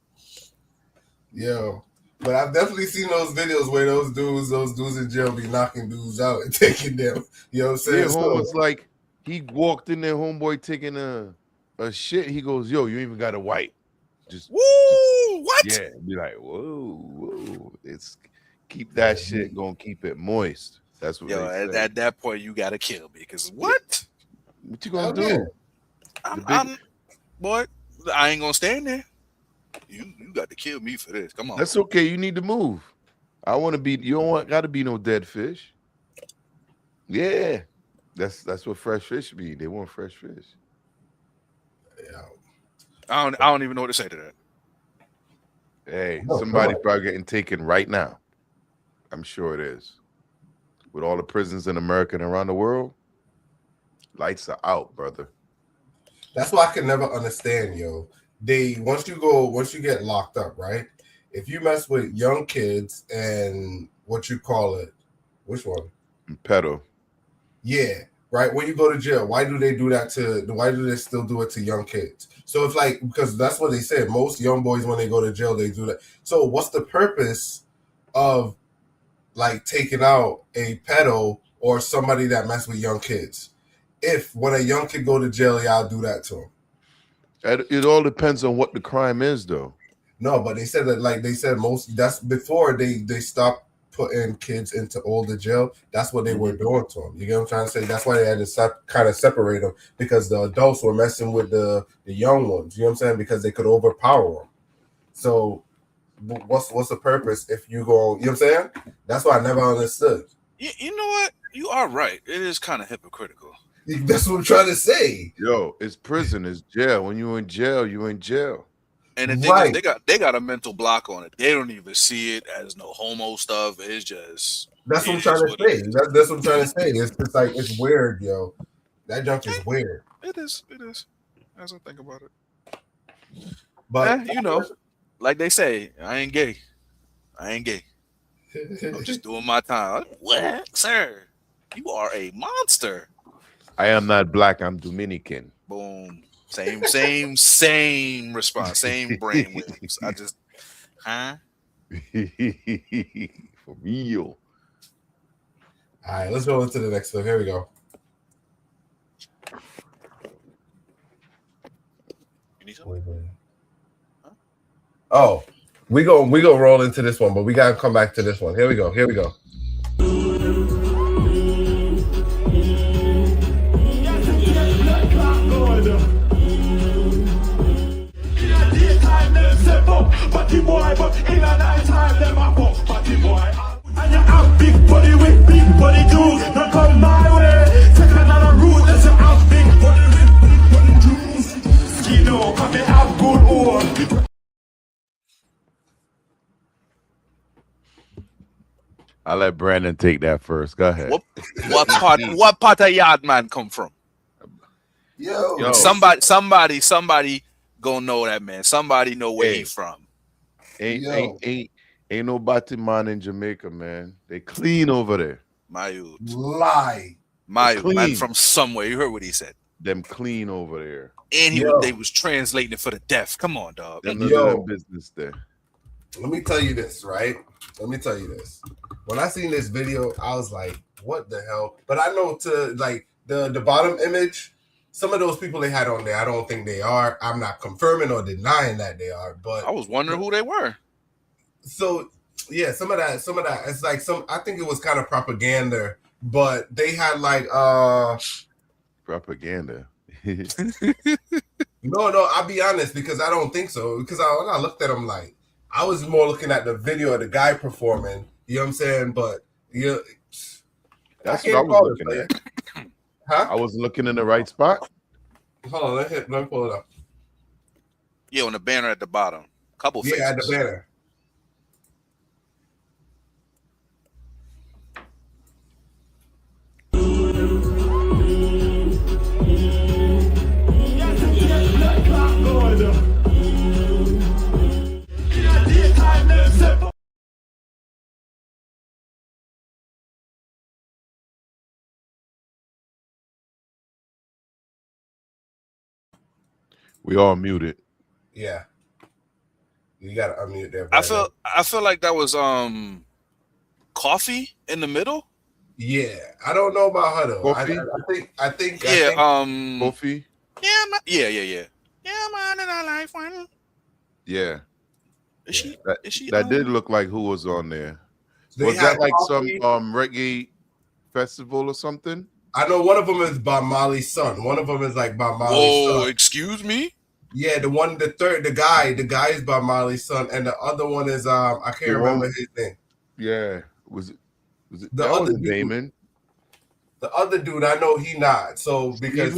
Yo. But I've definitely seen those videos where those dudes in jail be knocking dudes out and taking them. You know what I'm saying? Yeah, homeboy's like, he walked in there, homeboy taking a shit. He goes, yo, you even got a wipe. Just what? Yeah, be like, whoa. It's keep that shit, gonna keep it moist. That's what they say. At that point, you gotta kill me. Because what? What you gonna do? Boy, I ain't gonna stand there. You got to kill me for this. Come on. That's okay. You need to move. I want to be. You don't got to be no dead fish. Yeah, that's what fresh fish be. They want fresh fish. Yeah. I don't even know what to say to that. Hey, somebody probably getting taken right now. I'm sure it is. With all the prisons in America and around the world, lights are out, brother. That's why I can never understand, yo. Once you get locked up, right? If you mess with young kids and what you call it, which one? Pedo. Yeah, right. When you go to jail, why do they do that why do they still do it to young kids? So it's like, because that's what they said. Most young boys, when they go to jail, they do that. So what's the purpose of like taking out a pedo or somebody that mess with young kids? If when a young kid go to jail, y'all do that to him. It all depends on what the crime is, though. No, but they said that most that's before they stopped putting kids into older jail. That's what they were doing to them. You get what I'm trying to say? That's why they had to kind of separate them, because the adults were messing with the young ones. You know what I'm saying? Because they could overpower them. So what's the purpose if you go? You know what I'm saying? That's why I never understood. You know what? You are right. It is kind of hypocritical. That's what I'm trying to say. Yo, it's prison, it's jail. When you're in jail, you're in jail. And the thing is, they got a mental block on it. They don't even see it as no homo stuff. It's just that's what I'm trying to say. That's what I'm trying to say. It's like it's weird, yo. That junk is weird. It is. As I think about it. But like they say, I ain't gay. I ain't gay. I'm just doing my time. What, sir? You are a monster. I am not black. I'm Dominican. Boom. Same response. Same brain waves. I just, huh? For real. All right, let's go into the next one. Here we go. You need something? Oh, we go roll into this one, but we gotta come back to this one. Here we go. Here we go. Party boy, but in a night time, them a fuck party boy. And you have big body with big body juice. Don't come my way. Take another route, let's you have big body with big body juice. Skino, come and have good oil. I'll let Brandon take that first. Go ahead. What part of yard man come from? Yo. Somebody gonna know that man. Somebody know where he from. Ain't nobody man in Jamaica, man. They clean over there. My youth. Lie. My man from somewhere. You heard what he said. Them clean over there. And they was translating it for the deaf. Come on, dog. Them doing business there. Let me tell you this, right? Let me tell you this. When I seen this video, I was like, what the hell? But I know to like the bottom image, some of those people they had on there, I don't think they are. I'm not confirming or denying that they are, but I was wondering who they were. So yeah, some of that, it's like I think it was kind of propaganda, but they had like propaganda. No, I'll be honest, because I don't think so. Because when I looked at them, like, I was more looking at the video of the guy performing, you know what I'm saying? But that's what I was looking at. Huh? I was looking in the right spot. Hold on, let me pull it up. Yeah, on the banner at the bottom. Couple faces. Yeah, at the banner. We all muted. Yeah. You gotta unmute there. I feel like that was Coffee in the middle. Yeah, I don't know about her though. Coffee? I think Coffee. Yeah, man, in our life one. Yeah. Is she? That did look like who was on there. They Was that like Coffee. some reggae festival or something? I know one of them is by Molly's son. One of them is like by Molly's son. Oh, excuse me? Yeah, the guy is by Molly's son, and the other one is I can't remember his name. Yeah, was it The other dude, Damon? The other dude, I know he not. So because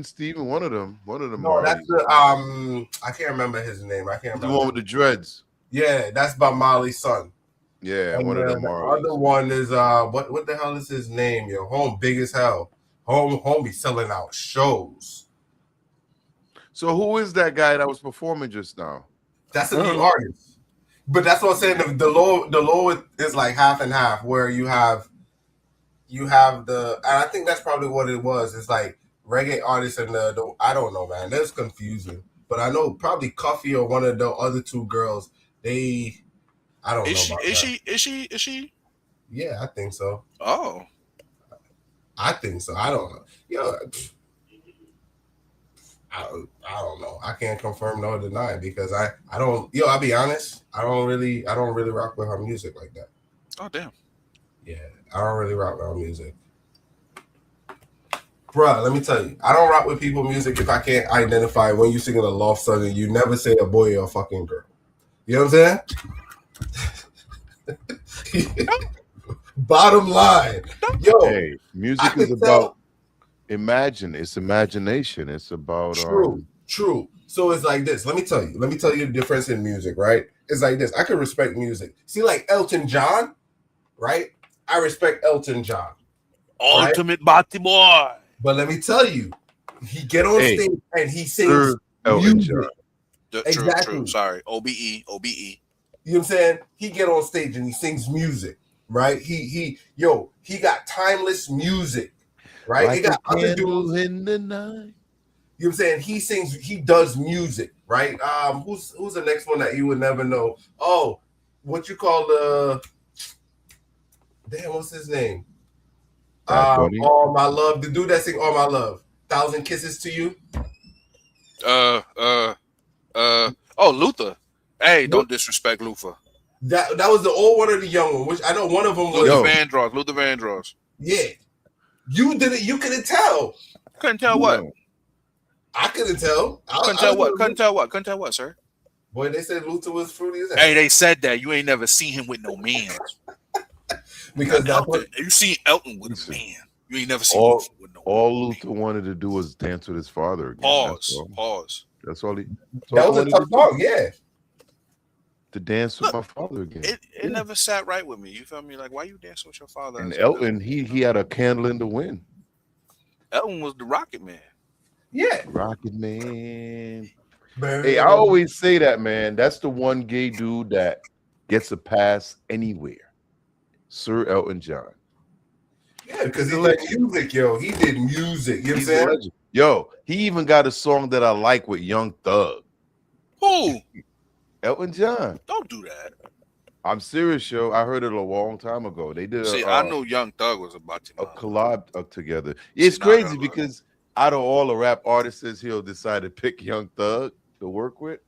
Steven, one of them. No, that's the I can't remember his name. I can't remember the one with the dreads. Yeah, that's by Molly's son. Yeah, and one of them. The other one is what the hell is his name? Yo, Home big as hell. Home be selling out shows. So who is that guy that was performing just now? That's a new artist. But that's what I'm saying. The low is like half and half, where you have the, and I think that's probably what it was. It's like reggae artists and the I don't know, man. That's confusing. But I know probably Cuffy or one of the other two girls. I don't know. Is she? Yeah, I think so. Oh, I think so. I don't know. Yo, I don't know. I can't confirm nor deny because I don't. I'll be honest. I don't really rock with her music like that. Oh damn. Yeah, I don't really rock with her music. Bruh, let me tell you, I don't rock with people music if I can't identify when you singing a love song and you never say a boy or a fucking girl. You know what I'm saying? Bottom line. Yo, hey, music is about it's imagination. It's about true. So it's like this. Let me tell you the difference in music, right? It's like this. I can respect music. See, like Elton John, right? I respect Elton John. Ultimate body boy. But let me tell you, he get on stage and he sings music. True, Exactly. Sorry, OBE. You know what I'm saying? He get on stage and he sings music, right? He got timeless music, right? Like It got a other candle dudes. in the night. You know what I'm saying? He does music, right? Who's the next one that you would never know? Oh, what you call what's his name? Bad Bunny. All My Love, the dude that sing All My Love, 1,000 Kisses to You. Luther. Hey, don't disrespect Luther. That was the old one or the young one, which I know one of them was. Luther Vandross. Yeah. You couldn't tell. Couldn't tell what? I couldn't tell. Couldn't tell what, sir? Boy, they said Luther was fruity as hell. Hey, they said that. You ain't never seen him with no man. Because you seen Elton with a man. You ain't never seen Luther with no all Luther wanted to do was dance with his father again. Pause. That's all he. That was a tough song, yeah. To dance with my father again. It never sat right with me. You feel me? Like, why you dancing with your father? And Elton, he had a candle in the wind. Elton was the Rocket Man. Yeah. Rocket Man. Hey, I always say that, man. That's the one gay dude that gets a pass anywhere. Sir Elton John. Yeah, because he did music, yo. He did music. You know what I'm saying? Yo, he even got a song that I like with Young Thug. Who? Elton John. Don't do that. I'm serious, yo. I heard it a long time ago. They did. I knew Young Thug was about to a collab together. It's crazy because out of all the rap artists, he'll decide to pick Young Thug to work with.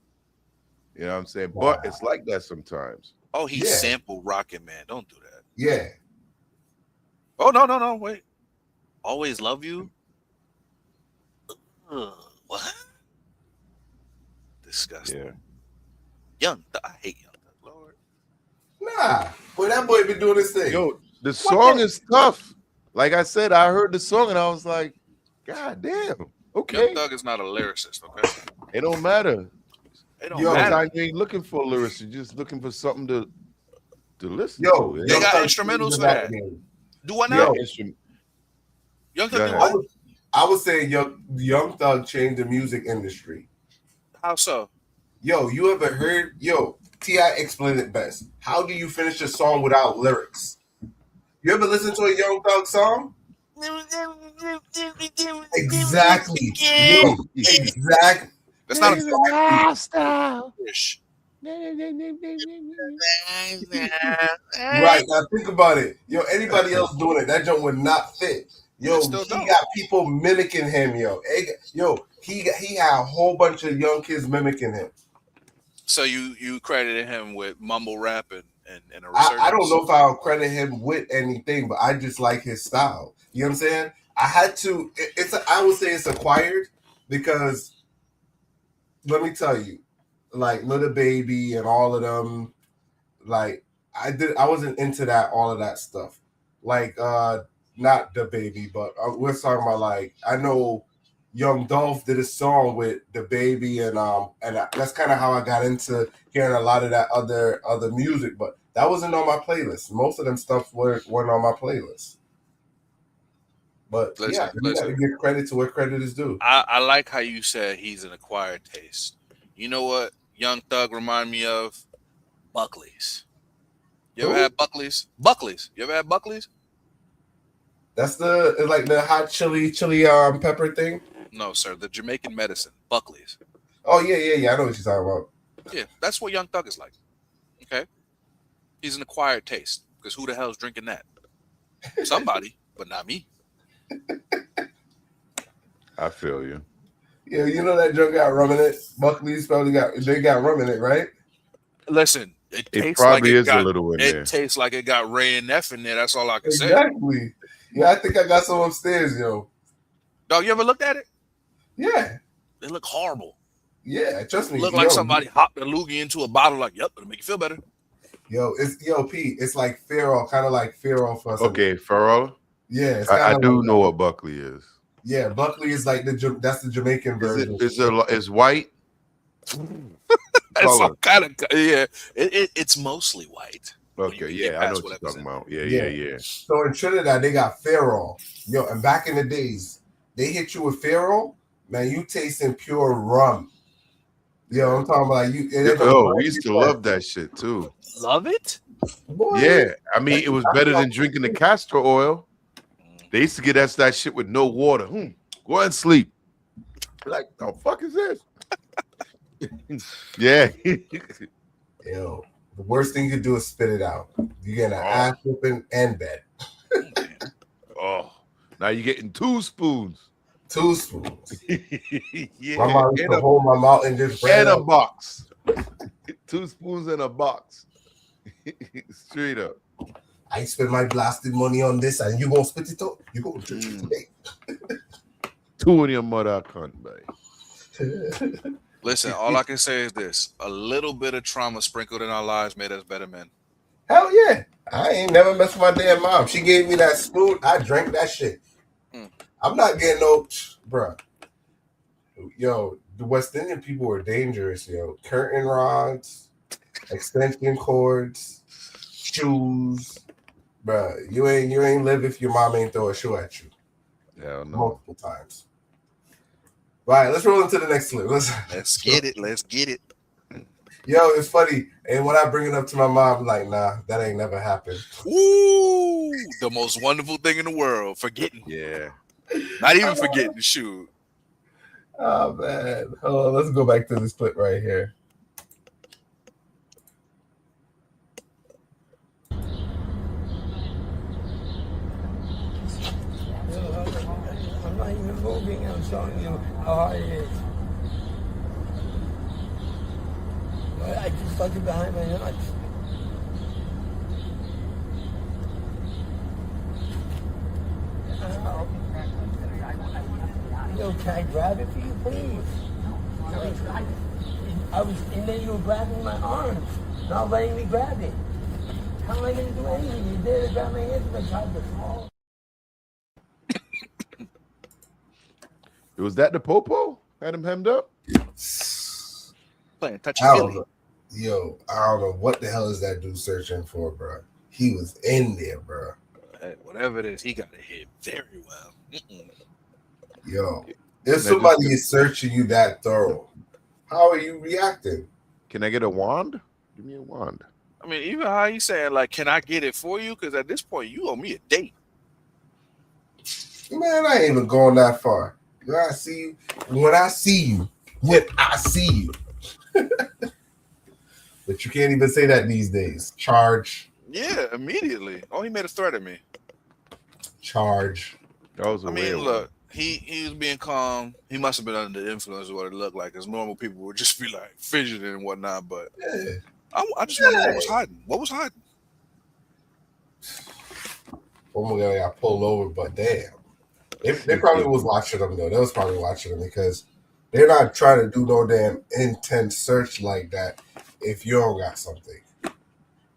You know what I'm saying? Wow. But it's like that sometimes. Oh, he sampled Rocket Man. Don't do that. Yeah. Oh, no. Wait. Always Love You? What? Disgusting. Yeah. Young Thug. I hate Young Thug, Lord. Nah. Boy, that boy been doing this thing. Yo, the song is tough. Like I said, I heard the song and I was like, God damn. Okay. Young Thug is not a lyricist, okay? It don't matter. It don't matter. Sometimes you ain't looking for a lyricist. You're just looking for something to listen to. They got instrumentals for that. Do what now? Young Thug do what? I would say Young Thug changed the music industry. How so? Yo, you ever heard? Yo, T.I. explained it best. How do you finish a song without lyrics? You ever listen to a Young Thug song? Exactly. Yo, exactly. That's not a lifestyle. Right, now think about it. Yo, anybody else doing it, that joke would not fit. Yo, he got people mimicking him, yo. He had a whole bunch of young kids mimicking him. So you credited him with mumble rap and a resurgence? I don't know if I'll credit him with anything, but I just like his style. You know what I'm saying? I had to. I would say it's acquired because let me tell you, like Little Baby and all of them, like I wasn't into all of that stuff. Like not the baby, but we're talking about like I know Young Dolph did a song with the baby and that's kind of how I got into hearing a lot of that other music, but that wasn't on my playlist. Most of them stuff weren't on my playlist. But you got to give credit to where credit is due. I like how you said he's an acquired taste. You know what Young Thug remind me of? Buckley's. You ever had Buckley's? Buckley's. You ever had Buckley's? That's like the hot chili pepper thing? No, sir. The Jamaican medicine. Buckley's. Oh, yeah. I know what you're talking about. Yeah, that's what Young Thug is like. Okay? He's an acquired taste. Because who the hell's drinking that? Somebody, but not me. I feel you. Yeah, you know that drink got rum in it. Buckley's probably got rum in it, right? Listen, it tastes probably like is a little in there. It tastes like it got Ray and F in there. That's all I can say. Exactly. Yeah, I think I got some upstairs, yo. Dog, you ever looked at it? Yeah. They look horrible. Yeah, trust me. Look like somebody hopped a loogie into a bottle. Like, yep, it'll make you feel better. Pete. It's like Farrell, kind of like Farrell for us. Okay, Farrell. Yeah, I do know what Buckley is. Yeah, Buckley is like that's the Jamaican version. Is white? It's some kind of it's mostly white. Okay, yeah, I know what you're talking about. Yeah. So in Trinidad, they got Farrell. Yo, and back in the days, they hit you with Farrell, man. You tasting pure rum. Yo, I'm talking about you. We used to love that shit too. Love it? Boy, Yeah, I mean, it was better than drinking the castor oil. They used to get us that shit with no water. Go ahead and sleep. Like, the fuck is this? Yeah. Yo, the worst thing you could do is spit it out. You get an ass whooping and bed. Now you're getting 2 spoons. 2 spoons. Yeah. My mom used to hold my mouth and just and a box. 2 spoons in a box. Straight up. I spend my blasted money on this, and you gonna spit it out? You gonna drink it today? 2 in your mother cunt, babe. Listen, all I can say is this: a little bit of trauma sprinkled in our lives made us better men. Hell yeah. I ain't never messed with my damn mom. She gave me that spoon. I drank that shit. I'm not getting no, bruh. Yo, the West Indian people were dangerous, yo. Curtain rods, extension cords, shoes. Bruh, you ain't live if your mom ain't throw a shoe at you. Hell no. Multiple times. All right, let's roll into the next clip. Let's get it. Let's get it. Yo, it's funny. And when I bring it up to my mom, I'm like, nah, that ain't never happened. Ooh, the most wonderful thing in the world. Forgetting. Yeah. Not even forgetting the shoe. Oh, man. Hold on, let's go back to this clip right here. I'm not even moving. I'm showing you how hard it is. I just stuck it behind my nuts. Yo, can I grab it for you, please? And then you were grabbing my arms, not letting me grab it. How am I going to do anything? You did grab my hands, but I tried to fall. Was that the popo? Had him hemmed up? Playing touchy feely. Yo, I don't know what the hell is that dude searching for, bro. He was in there, bro. Hey, whatever it is, he got it hit very well. Yo, if somebody is searching you that thorough, how are you reacting? Can I get a wand? Give me a wand. I mean, even how you saying, like, can I get it for you? Because at this point, you owe me a date. Man, I ain't even going that far. When I see you, when I see you. But you can't even say that these days. Charge. Yeah, immediately. Oh, he made a threat at me. Charge. That was look, he was being calm. He must have been under the influence of what it looked like, because normal people would just be like fidgeting and whatnot. But yeah. I just wonder what was hiding. What was hiding? Oh my God, I got pulled over, but damn. They probably was watching them, though. They was probably watching them because they're not trying to do no damn intense search like that if you don't got something.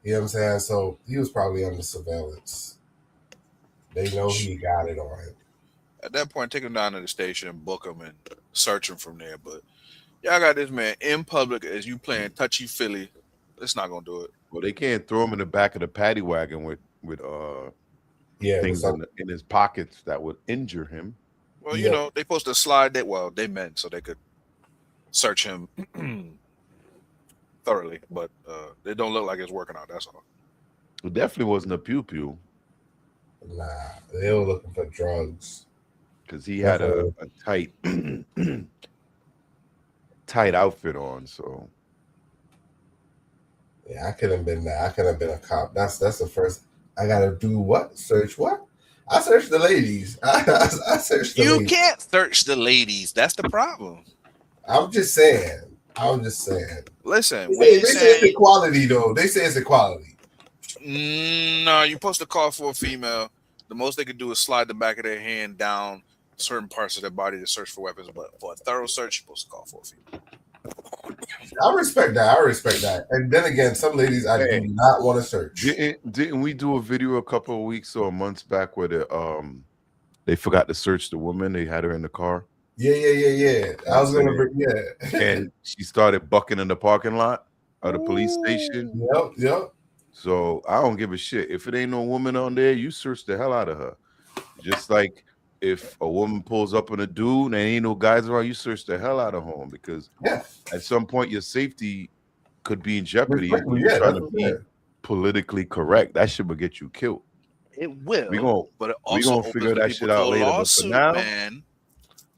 You know what I'm saying? So he was probably under surveillance. They know he got it on him. At that point, take him down to the station, book him, and search him from there. But y'all got this man in public as you playing touchy-feely. It's not going to do it. Well, they can't throw him in the back of the paddy wagon with things in his pockets that would injure him. Well, you know, they supposed to slide that. Well, they meant so they could search him thoroughly, but it don't look like it's working out. That's all. It definitely wasn't a pew-pew. Nah, they were looking for drugs. Because he had a tight outfit on, so. Yeah, I could have been that. I could have been a cop. That's the first. I gotta do what? Search what? I searched the ladies. I searched the ladies. You can't search the ladies. That's the problem. I'm just saying. Listen, they say it's equality, though. They say it's equality. No, you're supposed to call for a female. The most they could do is slide the back of their hand down certain parts of their body to search for weapons. But for a thorough search, you're supposed to call for a female. I respect that. And then again, some ladies I do not want to search. Didn't we do a video a couple of weeks or months back where they forgot to search the woman? They had her in the car. Yeah. I was gonna bring and she started bucking in the parking lot of the police station. Yep. So I don't give a shit. If it ain't no woman on there, you search the hell out of her. Just like if a woman pulls up on a dude and ain't no guys around, you search the hell out of home because at some point your safety could be in jeopardy if you're Yeah, trying that's to what be it is. politically correct. That shit will get you killed. It will, We gonna but it we also gonna opens figure the that people shit to out a later. But for lawsuit, now, man.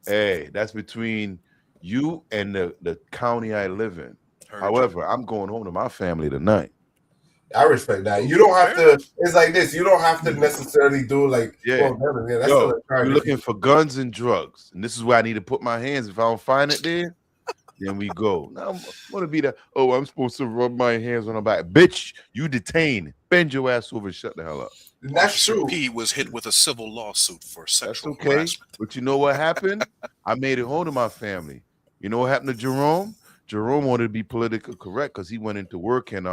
hey, that's between you and the county I live in. Heard However, I'm going home to my family tonight. I respect that. You don't have Fair to. enough. It's like this. You don't have to necessarily do like. Yeah. Well, never. Yeah, that's still Yo, a crime you're if looking you. for guns and drugs, and this is where I need to put my hands. If I don't find it there, then we go. Now I'm gonna be the I'm supposed to rub my hands on her back. Bitch, you detained. Bend your ass over and shut the hell up. And that's Officer true. P was hit with a civil lawsuit for That's sexual okay. harassment. But you know what happened? I made it home to my family. You know what happened to Jerome? Jerome wanted to be politically correct because he went into work and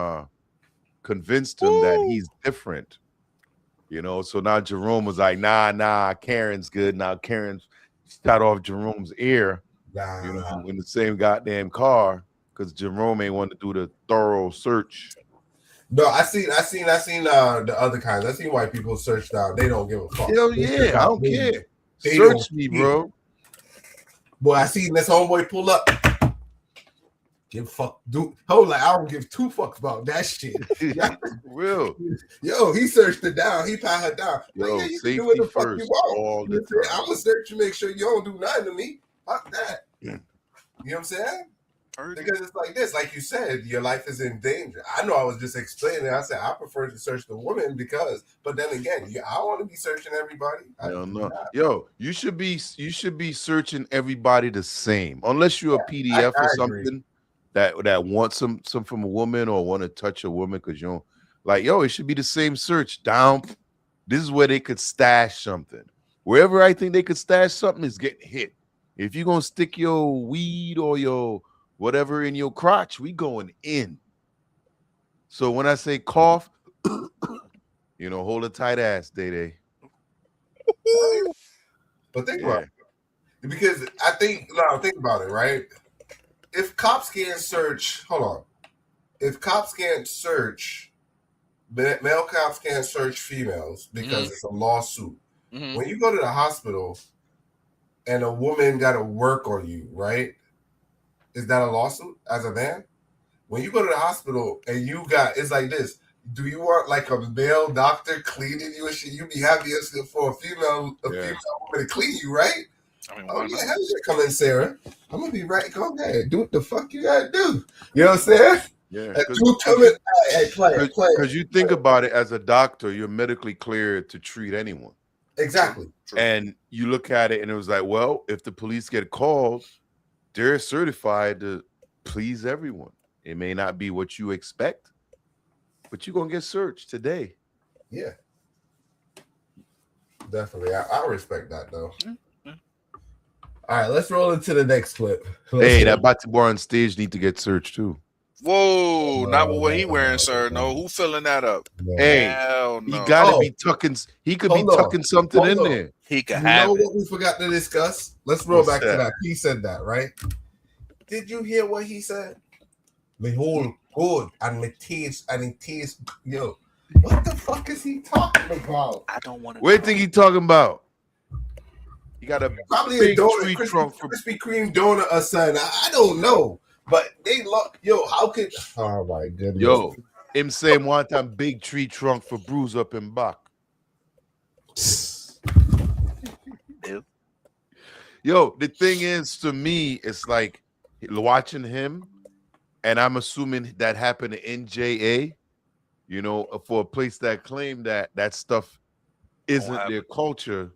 convinced him that he's different. You know, so now Jerome was like, nah, Karen's good. Now Karen's shot off Jerome's ear, you know, in the same goddamn car because Jerome ain't want to do the thorough search. No, I seen the other kinds. I seen white people searched out. They don't give a fuck. Hell They yeah, search I out don't business. care. They Search don't me, care. bro. Boy, I seen this homeboy pull up. Give fuck, dude. Hold like I don't give two fucks about that shit. Real. Yo, he searched her down. He pat her down. Like, Yo, yeah, you can safety do what the fuck you first want. all the You know, time. I'm gonna search you, make sure you don't do nothing to me. Fuck that. You know what I'm saying? Because it's like this, like you said, your life is in danger. I know I was just explaining. I said I prefer to search the woman because, but then again, I want to be searching everybody. Hell no. Yo, you should be searching everybody the same, unless you're a PDF I or agree. something that wants some from a woman or want to touch a woman because you don't like. Yo, it should be the same search down. This is where they could stash something. Wherever I think they could stash something is getting hit. If you're gonna stick your weed or your whatever in your crotch, we going in. So when I say cough, you know, hold a tight ass, Day. But think about it. Because I think about it, right? If cops can't search, hold on. If cops can't search, male cops can't search females because it's a lawsuit. When you go to the hospital and a woman got to work on you, right? Is that a lawsuit as a man? When you go to the hospital and it's like this. Do you want like a male doctor cleaning you and shit? You be happy for a female woman to clean you, right? I mean, oh yeah, how you come in, Sarah? I'm gonna be right. Go ahead, do what the fuck you gotta do. You know what I'm saying? Yeah, because you think about it as a doctor, you're medically cleared to treat anyone. Exactly. True. And you look at it and it was like, well, if the police get called, they're certified to please everyone. It may not be what you expect, but you're gonna get searched today. Yeah. Definitely. I respect that though. All right, let's roll into the next clip. Hey, that Bati boy on stage need to get searched too. Whoa, not what he wearing, sir. No, who filling that up? Hey, hell no. he gotta be tucking. He could be tucking something in there. He could You have know it. what we forgot to discuss? Let's roll What's back to that? that. He said that, right? Did you hear what he said? Me whole good and me taste and it tastes. Yo, what the fuck is he talking about? I don't want to. What do you think he talking about? He got a Probably big a donut, tree Krispy, trunk for. Krispy Kreme donut or something. I don't know, but they love. Yo, how could? Oh my goodness. Yo, him saying one time big tree trunk for bruise up in back. Yo, the thing is, to me, it's like watching him, and I'm assuming that happened in NJA, you know, for a place that claimed that stuff isn't their culture.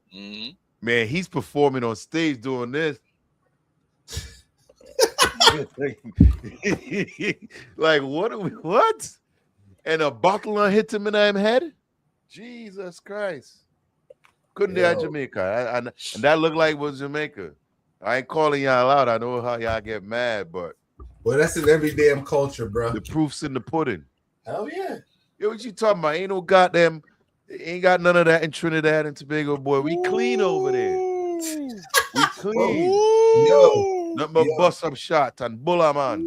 Man, he's performing on stage doing this. Like, what? And a bottle hit him in the head? Jesus Christ. Couldn't they at Jamaica? And that looked like it was Jamaica. I ain't calling y'all out. I know how y'all get mad, but well, that's in every damn culture, bro. The proof's in the pudding. Hell yeah. Yo, what you talking about? Ain't no goddamn, ain't got none of that in Trinidad and Tobago, boy. We clean over there. We clean. Yo. Nothing but bust up shot and bulla, man.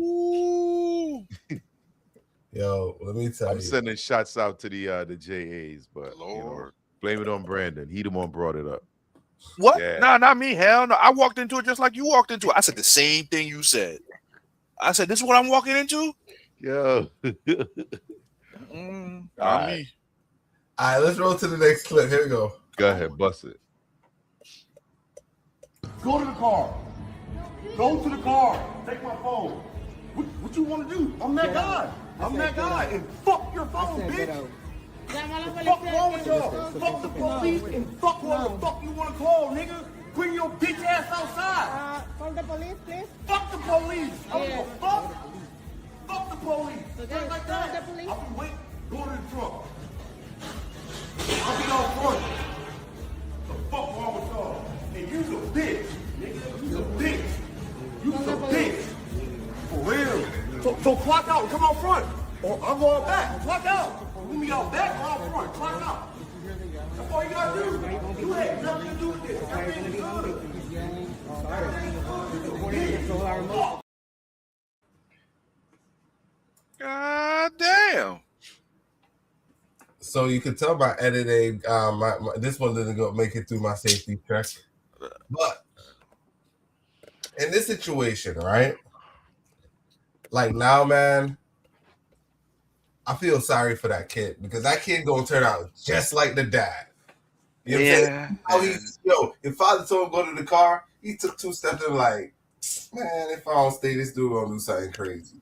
Yo, let me tell you. I'm sending shots out to the JAs, but you know, blame it on Brandon. He the one brought it up. What? Yeah. No, not me. Hell no. I walked into it just like you walked into it. I said the same thing you said. I said, this is what I'm walking into? Yo. Not me. All right, let's roll to the next clip. Here we go. Go ahead, bust it. Go to the car. Go to the car. Take my phone. What you want to do? I'm that guy. I'm that guy. And fuck your phone, bitch. Fuck wrong with y'all. Fuck the police and fuck whoever the fuck you want to call, nigga. Bring your bitch ass outside. Call the police, please. Fuck the police. I don't give a Yeah. fuck. Fuck the police. Okay, Just like call that. the police. I'll be waiting. Go to the trunk. I'll be out front. The fuck wrong with y'all? And you's a bitch, nigga. You's a bitch. You's a bitch. For real. So clock out and come out front. Or I'm going back. Clock out. You meet out back or out front. Clock out. That's all you gotta do. You had nothing to do with this. Everything is good. Everything is good. God damn. So you can tell by editing, this one didn't go make it through my safety check. But in this situation, right? Like now, man, I feel sorry for that kid because that kid gonna turn out just like the dad. You know what I'm saying? How his father told him to go to the car, he took 2 steps and like, man, if I don't stay, this dude gonna do something crazy.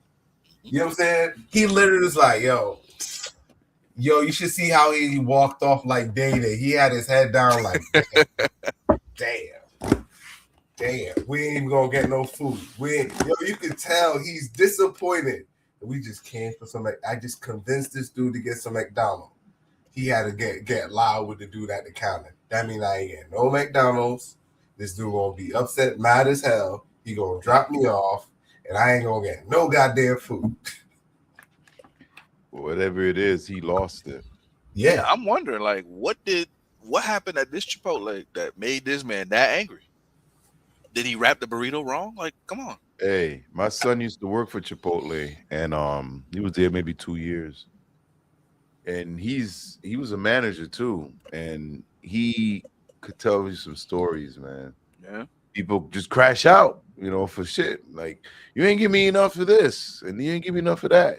You know what I'm saying? He literally was like, yo, you should see how he walked off like Day-Day. He had his head down like, damn, we ain't even gonna get no food. You can tell he's disappointed. We just came for some. I just convinced this dude to get some McDonald's. He had to get loud with the dude at the counter. That means I ain't getting no McDonald's. This dude gonna be upset, mad as hell. He gonna drop me off, and I ain't gonna get no goddamn food. Whatever it is, he lost it. Yeah, I'm wondering, like, what happened at this Chipotle that made this man that angry? Did he wrap the burrito wrong? Like, come on. Hey, my son used to work for Chipotle, and he was there maybe 2 years. And he was a manager too, and he could tell you some stories, man. Yeah. People just crash out, for shit. Like, you ain't give me enough of this, and you ain't give me enough of that.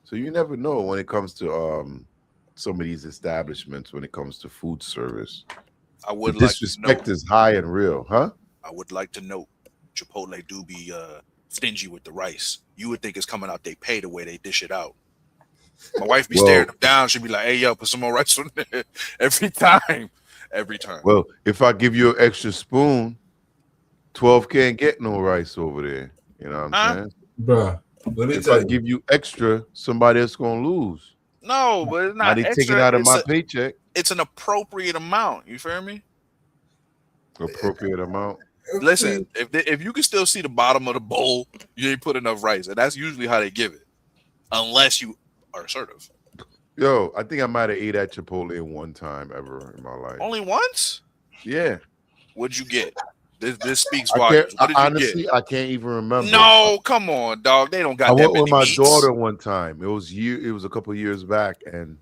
So you never know when it comes to some of these establishments, when it comes to food service. I would the like disrespect to know, is high and real, huh? I would like to note Chipotle do be stingy with the rice. You would think it's coming out they pay the way they dish it out. My wife be staring them down. She'd be like, hey, yo, put some more rice on there. Every time. Well, if I give you an extra spoon, 12 can't get no rice over there. You know what I'm saying? Bruh, let me if tell I you. give you extra, somebody else gonna lose. No, but it's Now not they extra. taking out of my paycheck. It's an appropriate amount. You feel me? Appropriate amount. Listen, if you can still see the bottom of the bowl, you ain't put enough rice. And that's usually how they give it. Unless you are assertive. Yo, I think I might have ate at Chipotle one time ever in my life. Only once? Yeah. What'd you get? This speaks volumes. What did honestly, you get? I can't even remember. No, come on, dog. They don't got I that went many with my meats. daughter one time. It was a couple of years back, and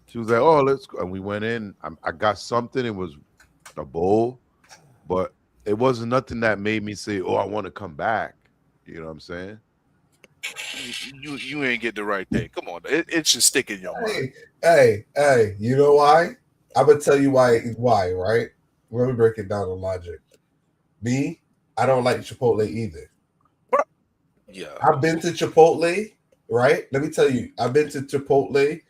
she was like, "Oh, let's go." And we went in. I got something. It was a bowl, but it wasn't nothing that made me say, "Oh, I want to come back." You know what I'm saying? You ain't get the right thing. Come on, it should stick in your mind. Hey, you know why? I'm gonna tell you why, right? Let me break it down in logic. Me, I don't like Chipotle either. Yeah. I've been to Chipotle, right? Let me tell you, I've been to Chipotle.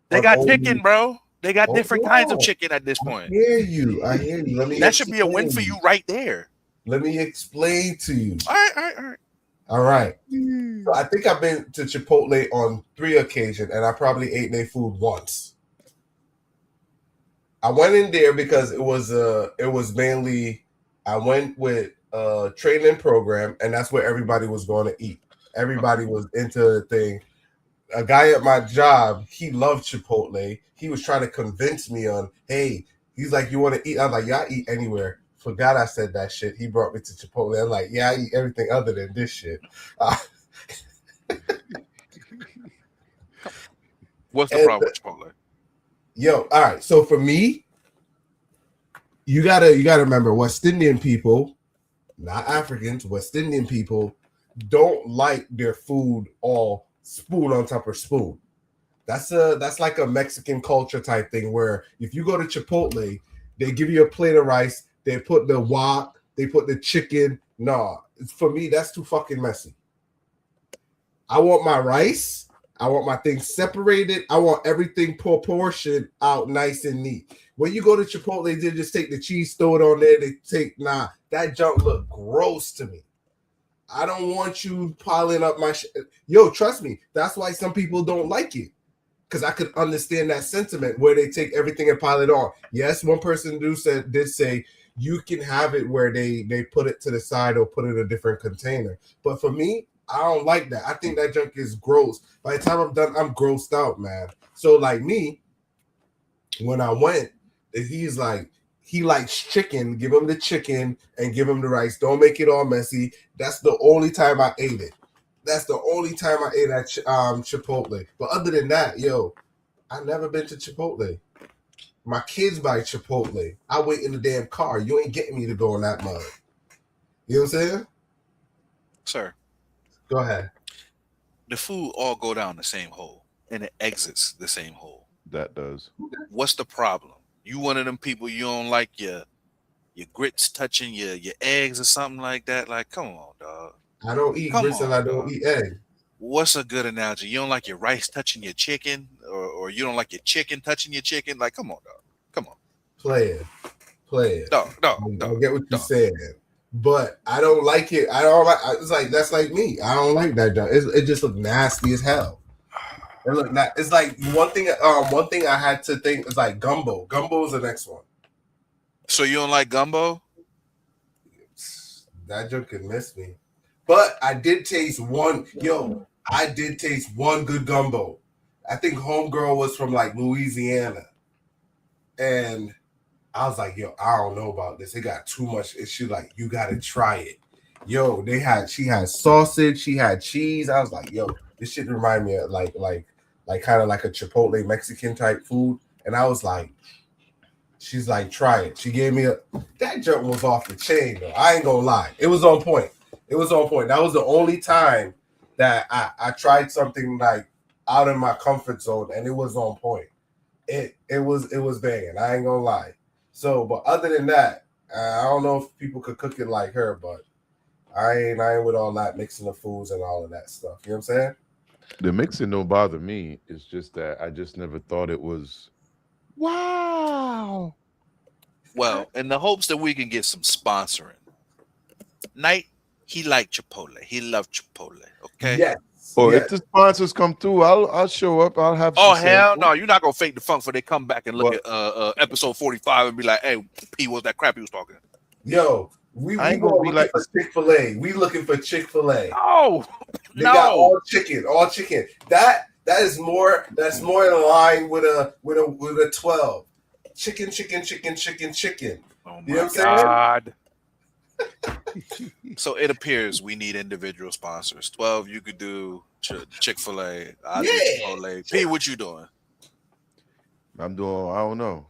They got chicken, bro. They got different kinds of chicken at this point. I hear you. Let me that should be a win for you right there. Let me explain to you. All right. So I think I've been to Chipotle on 3 occasions, and I probably ate their food once. I went in there because it was mainly I went with a training program, and that's where everybody was going to eat. Everybody was into the thing. A guy at my job, he loved Chipotle. He was trying to convince me on, hey, he's like, you want to eat? I'm like, yeah, I eat anywhere. Forgot I said that shit. He brought me to Chipotle. I'm like, yeah, I eat everything other than this shit. What's the problem with Chipotle? Yo, all right. So for me, you gotta remember, West Indian people, not Africans, West Indian people don't like their food all spoon on top of spoon. That's like a Mexican culture type thing where if you go to Chipotle, they give you a plate of rice, they put the wok, they put the chicken. Nah, for me, that's too fucking messy. I want my rice. I want my things separated. I want everything proportioned out nice and neat. When you go to Chipotle, they just take the cheese, throw it on there. That junk look gross to me. I don't want you piling up my shit. Yo, trust me. That's why some people don't like it. Because I could understand that sentiment where they take everything and pile it on. Yes, one person did say you can have it where they put it to the side or put it in a different container. But for me, I don't like that. I think that junk is gross. By the time I'm done, I'm grossed out, man. So like me, when I went, he's like, he likes chicken. Give him the chicken and give him the rice. Don't make it all messy. That's the only time I ate it. That's the only time I ate at Chipotle. But other than that, yo, I never been to Chipotle. My kids buy Chipotle. I wait in the damn car. You ain't getting me to go in that mud. You know what I'm saying? Sir. Go ahead. The food all go down the same hole, and it exits the same hole. That does. What's the problem? You one of them people you don't like your grits touching your eggs or something like that? Like, come on, dog. I don't eat grits and I don't eat egg. What's a good analogy? You don't like your rice touching your chicken, or you don't like your chicken touching your chicken? Like, come on, dog. Come on. Play it. Dog. I get what you're saying. But I don't like it. I don't like. It's like that's like me. I don't like that. It just look nasty as hell. It look not. It's like one thing. One thing I had to think is like gumbo. Gumbo is the next one. So you don't like gumbo? That joke could miss me. But I did taste one. Yo, I did taste one good gumbo. I think homegirl was from like Louisiana, and I was like, yo, I don't know about this. It got too much. And she like, you gotta try it. Yo, she had sausage, she had cheese. I was like, yo, this shit remind me of like kind of like a Chipotle Mexican type food. And I was like, she's like, try it. She gave me that junk was off the chain though. I ain't gonna lie. It was on point. It was on point. That was the only time that I tried something like out of my comfort zone, and it was on point. It was banging. I ain't gonna lie. So, but other than that, I don't know if people could cook it like her, but I ain't with all that mixing the foods and all of that stuff. You know what I'm saying? The mixing don't bother me. It's just that I just never thought it was. Wow. Well, in the hopes that we can get some sponsoring. Knight, he liked Chipotle. He loved Chipotle. Okay. Yes. Or if the sponsors come through, I'll show up. I'll have. Oh hell no! You're not gonna fake the funk for they come back and look at episode 45 and be like, "Hey, P, what's that crap he was talking?" Yo, we ain't gonna be like Chick-fil-A. We looking for Chick-fil-A. Oh, they got all chicken. That is more. That's more in line with a 12. Chicken. Oh you know my God. So it appears we need individual sponsors. 12, you could do Chick-fil-A. I do Chipotle. P, what you doing? I'm doing. I don't know.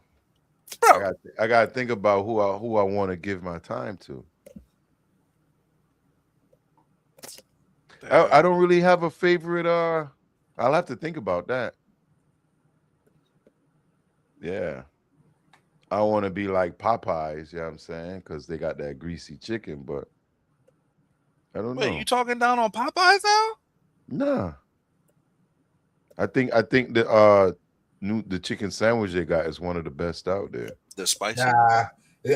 Bro. I got to think about who I want to give my time to. I don't really have a favorite. I'll have to think about that. Yeah. I want to be like Popeyes, you know what I'm saying? Because they got that greasy chicken, but I don't know. Wait, you talking down on Popeyes now? Nah. I think the chicken sandwich they got is one of the best out there. The spicy. Nah,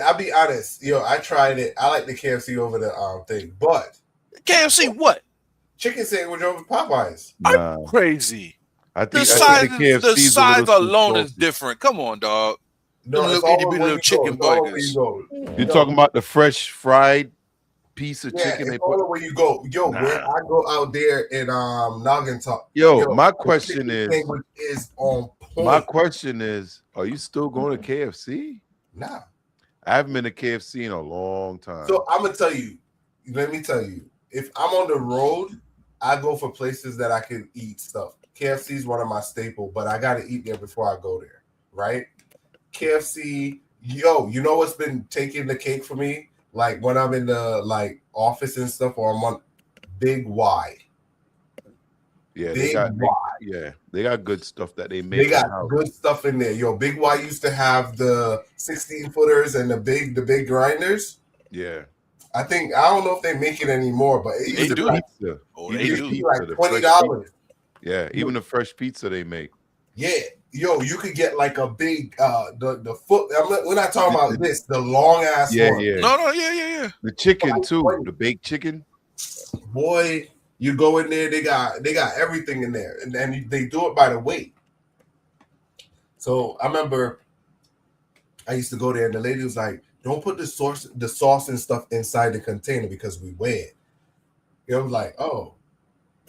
I'll be honest. Yo, I tried it. I like the KFC over the thing, but KFC what? Chicken sandwich over Popeyes. Nah. I'm crazy. I think the size alone is different. Come on, dog. No, little itty bitty little chicken burgers. You're talking about the fresh fried piece of chicken it's they all put. the way you go. Yo, when I go out there in Noggin Talk. Yo, my question is on point. My question is, are you still going to KFC? Nah. I haven't been to KFC in a long time. So I'm gonna tell you, let me tell you, if I'm on the road, I go for places that I can eat stuff. KFC is one of my staple, but I gotta eat there before I go there, right? KFC, Yo, you know what's been taking the cake for me? Like when I'm in the like office and stuff, or I'm on Big Y. Yeah, Big Y. they got good stuff that they They make in got house. good stuff in there. Yo, Big Y used to have the 16 footers and the big grinders. Yeah. I don't know if they make it anymore, but it Even used the to be like pizza. Oh, Even they the do. pizza, like the fresh pizza. $20. Yeah, even the fresh pizza they make. Yeah, yo, you could get like a big the foot. We're not talking The- about this, the long ass yeah, one. yeah. No, yeah. The chicken Like too. 20. The baked chicken. Boy, you go in there, they got everything in there, and then they do it by the weight. So I remember I used to go there, and the lady was like, "Don't put the sauce and stuff inside the container because we weigh it." You know, I was like, "Oh."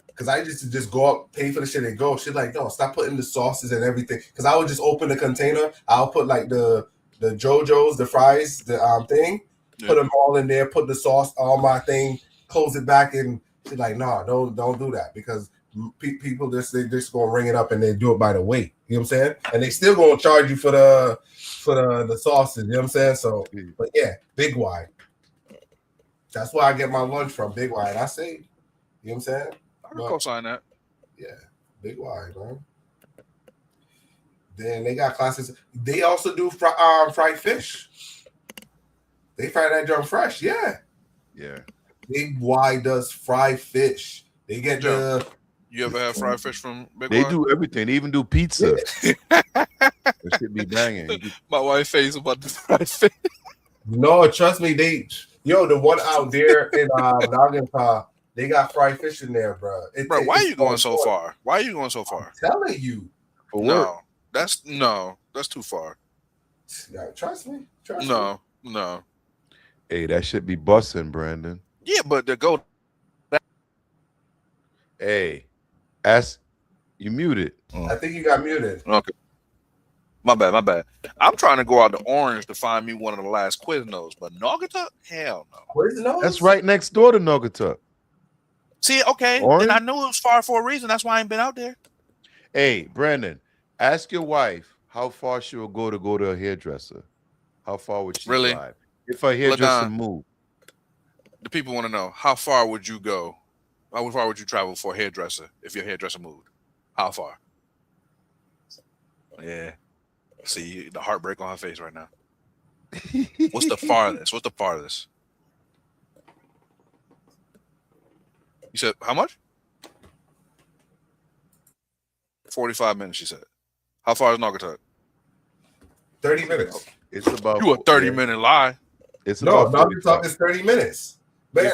Because I used to just go up, pay for the shit, and go. She's like, no, stop putting the sauces and everything. Because I would just open the container. I'll put like the JoJo's, the fries, the thing, put them all in there, put the sauce on my thing, close it back, and she's like, nah, don't do that because people they just gonna ring it up and they do it by the weight. You know what I'm saying? And they still gonna charge you for the sauces. You know what I'm saying? So, but yeah, Big Y. That's where I get my lunch from, Big Y, and I say, you know what I'm saying? I can co-sign that. Yeah, Big Y, man. Then they got classes. They also do fried fish. They fry that junk fresh. Yeah. Yeah. Big Y does fried fish. They get the. You ever have fried fish from Big They Y? do everything. They even do pizza. That should be banging. My wife face about the fried fish. No, trust me. The one out there in Naganpa, they got fried fish in there, bro. Bro, why are you going so far? Why are you going so far? I'm telling you. For no, work. that's too far. Yeah, trust me. No. Hey, that should be busting, Brandon. Yeah, but to go. Hey, you muted. I think you got muted. Okay. My bad. I'm trying to go out to Orange to find me one of the last Quiznos, but Naugatuck? Hell no. Quiznos? That's right next door to Naugatuck. See, okay, Orange? then I knew it was far for a reason. That's why I ain't been out there. Hey, Brandon, ask your wife how far she will go to a hairdresser. How far would she drive? If a hairdresser moved. The people want to know, how far would you go? How far would you travel for a hairdresser if your hairdresser moved? How far? Yeah. See the heartbreak on her face right now. What's the farthest? You said how much? 45 minutes, she said. How far is Naugatuck? 30 minutes. It's about you a 30-minute lie. It's no, about Naugatuck is 30 minutes. But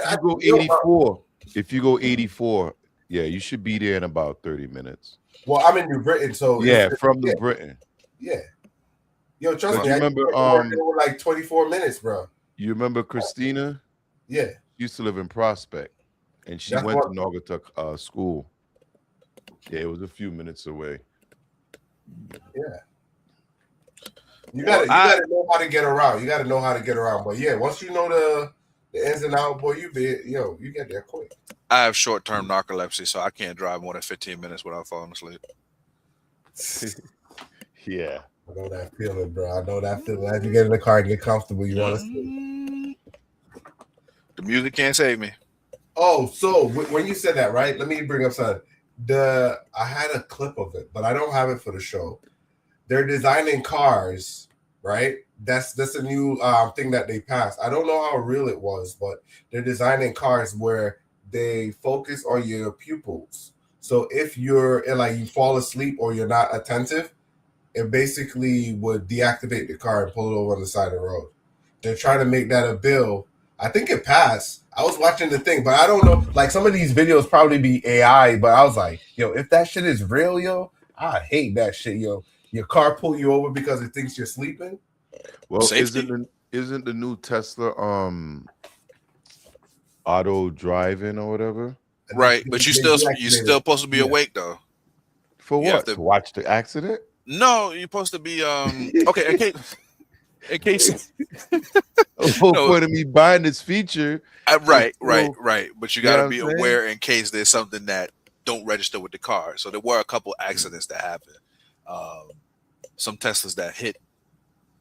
if you go 84, yeah, you should be there in about 30 minutes. Well, I'm in New Britain, so yeah, from New Britain. Yeah. Yo, trust me. You remember they were like 24 minutes, bro. You remember Christina? Yeah. She used to live in Prospect, and she went to Naugatuck school. Yeah, it was a few minutes away. Yeah. You gotta know how to get around. You gotta know how to get around. But yeah, once you know the ins and outs, boy, you get there quick. I have short-term narcolepsy, so I can't drive more than 15 minutes without falling asleep. Yeah. I know that feeling, bro. I know that feeling. As you get in the car and get comfortable, you want to sleep. The music can't save me. Oh, so when you said that, right? Let me bring up something. I had a clip of it, but I don't have it for the show. They're designing cars, right? That's a new thing that they passed. I don't know how real it was, but they're designing cars where they focus on your pupils. So if you're you fall asleep or you're not attentive, it basically would deactivate the car and pull it over on the side of the road. They're trying to make that a bill. I think it passed. I was watching the thing, but I don't know. Like some of these videos probably be AI, but I was like, yo, if that shit is real, yo, I hate that shit, yo. Your car pull you over because it thinks you're sleeping. Well, isn't the new Tesla auto driving or whatever? Right, but you're still supposed to be awake though. For what? To watch the accident? No, you're supposed to be okay. In case the whole point of me buying this feature. Right. But you got to be aware in case there's something that don't register with the car. So there were a couple accidents that happened. Some Teslas that hit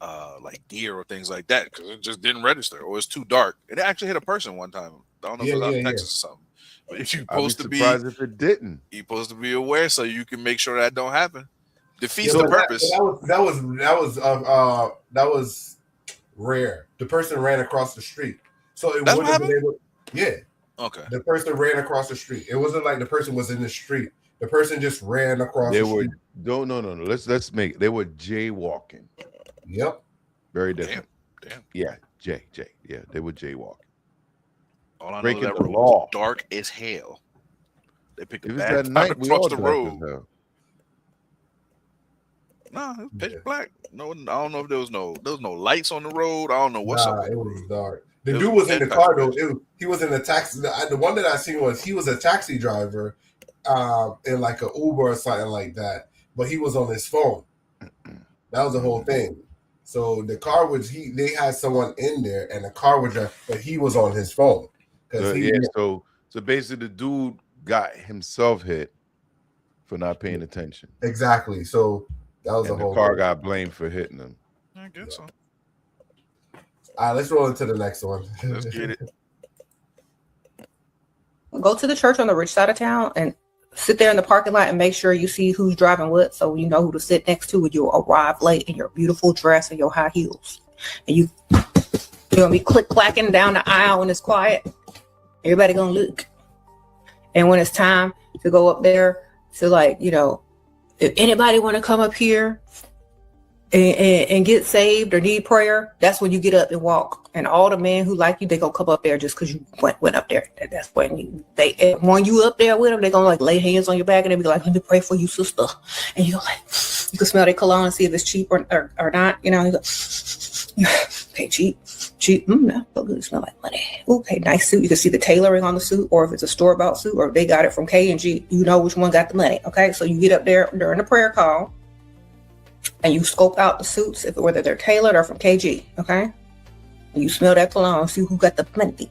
like deer or things like that because it just didn't register or it's too dark. It actually hit a person one time. I don't know if it was out in Texas or something. But if you're I'd be supposed to be, surprised if it didn't. you're supposed to be aware so you can make sure that don't happen. Defeats Yeah, the but purpose. that was rare. The person ran across the street, so it That's would what have been happened? able. Yeah. Okay. The person ran across the street. It wasn't like the person was in the street. The person just ran across They the were street. no. Let's make. They were jaywalking. Yep. Very different. Damn. Yeah, Jay. Yeah, they were jaywalking. All I know is Breaking that the road law. was dark as hell. They picked a If it's bad that time night, to we cross all the dark as road. hell. Nah, it was pitch black. No, I don't know if there was no lights on the road. I don't know what's up. Nah, it was dark. The It dude was was in the dead car patch. though. He was in a taxi. The one that I seen was he was a taxi driver, in like an Uber or something like that. But he was on his phone. That was the whole thing. So the car was they had someone in there, and the car was but he was on his phone because So basically, the dude got himself hit for not paying attention. Exactly. So that was And the whole car thing. got blamed for hitting him. I guess so. All right, let's roll into the next one. Let's get it. Go to the church on the rich side of town and sit there in the parking lot and make sure you see who's driving what, so you know who to sit next to when you arrive late in your beautiful dress and your high heels. And you're gonna be click-clacking down the aisle when it's quiet. Everybody gonna look. And when it's time to go up there to, like, you know, if anybody want to come up here and get saved or need prayer, that's when you get up and walk. And all the men who like you, they gonna come up there just because you went up there. That's when when you up there with them, they gonna like lay hands on your back and they be like, "Let me pray for you, sister." And you go like, you can smell their cologne and see if it's cheap or not. You know, you go, okay, cheap. No, so good. Smell like money. Okay, nice suit. You can see the tailoring on the suit, or if it's a store-bought suit, or if they got it from K&G, you know which one got the money. Okay, so you get up there during the prayer call, and you scope out the suits, whether they're tailored or from KG. Okay, and you smell that cologne, see who got the money.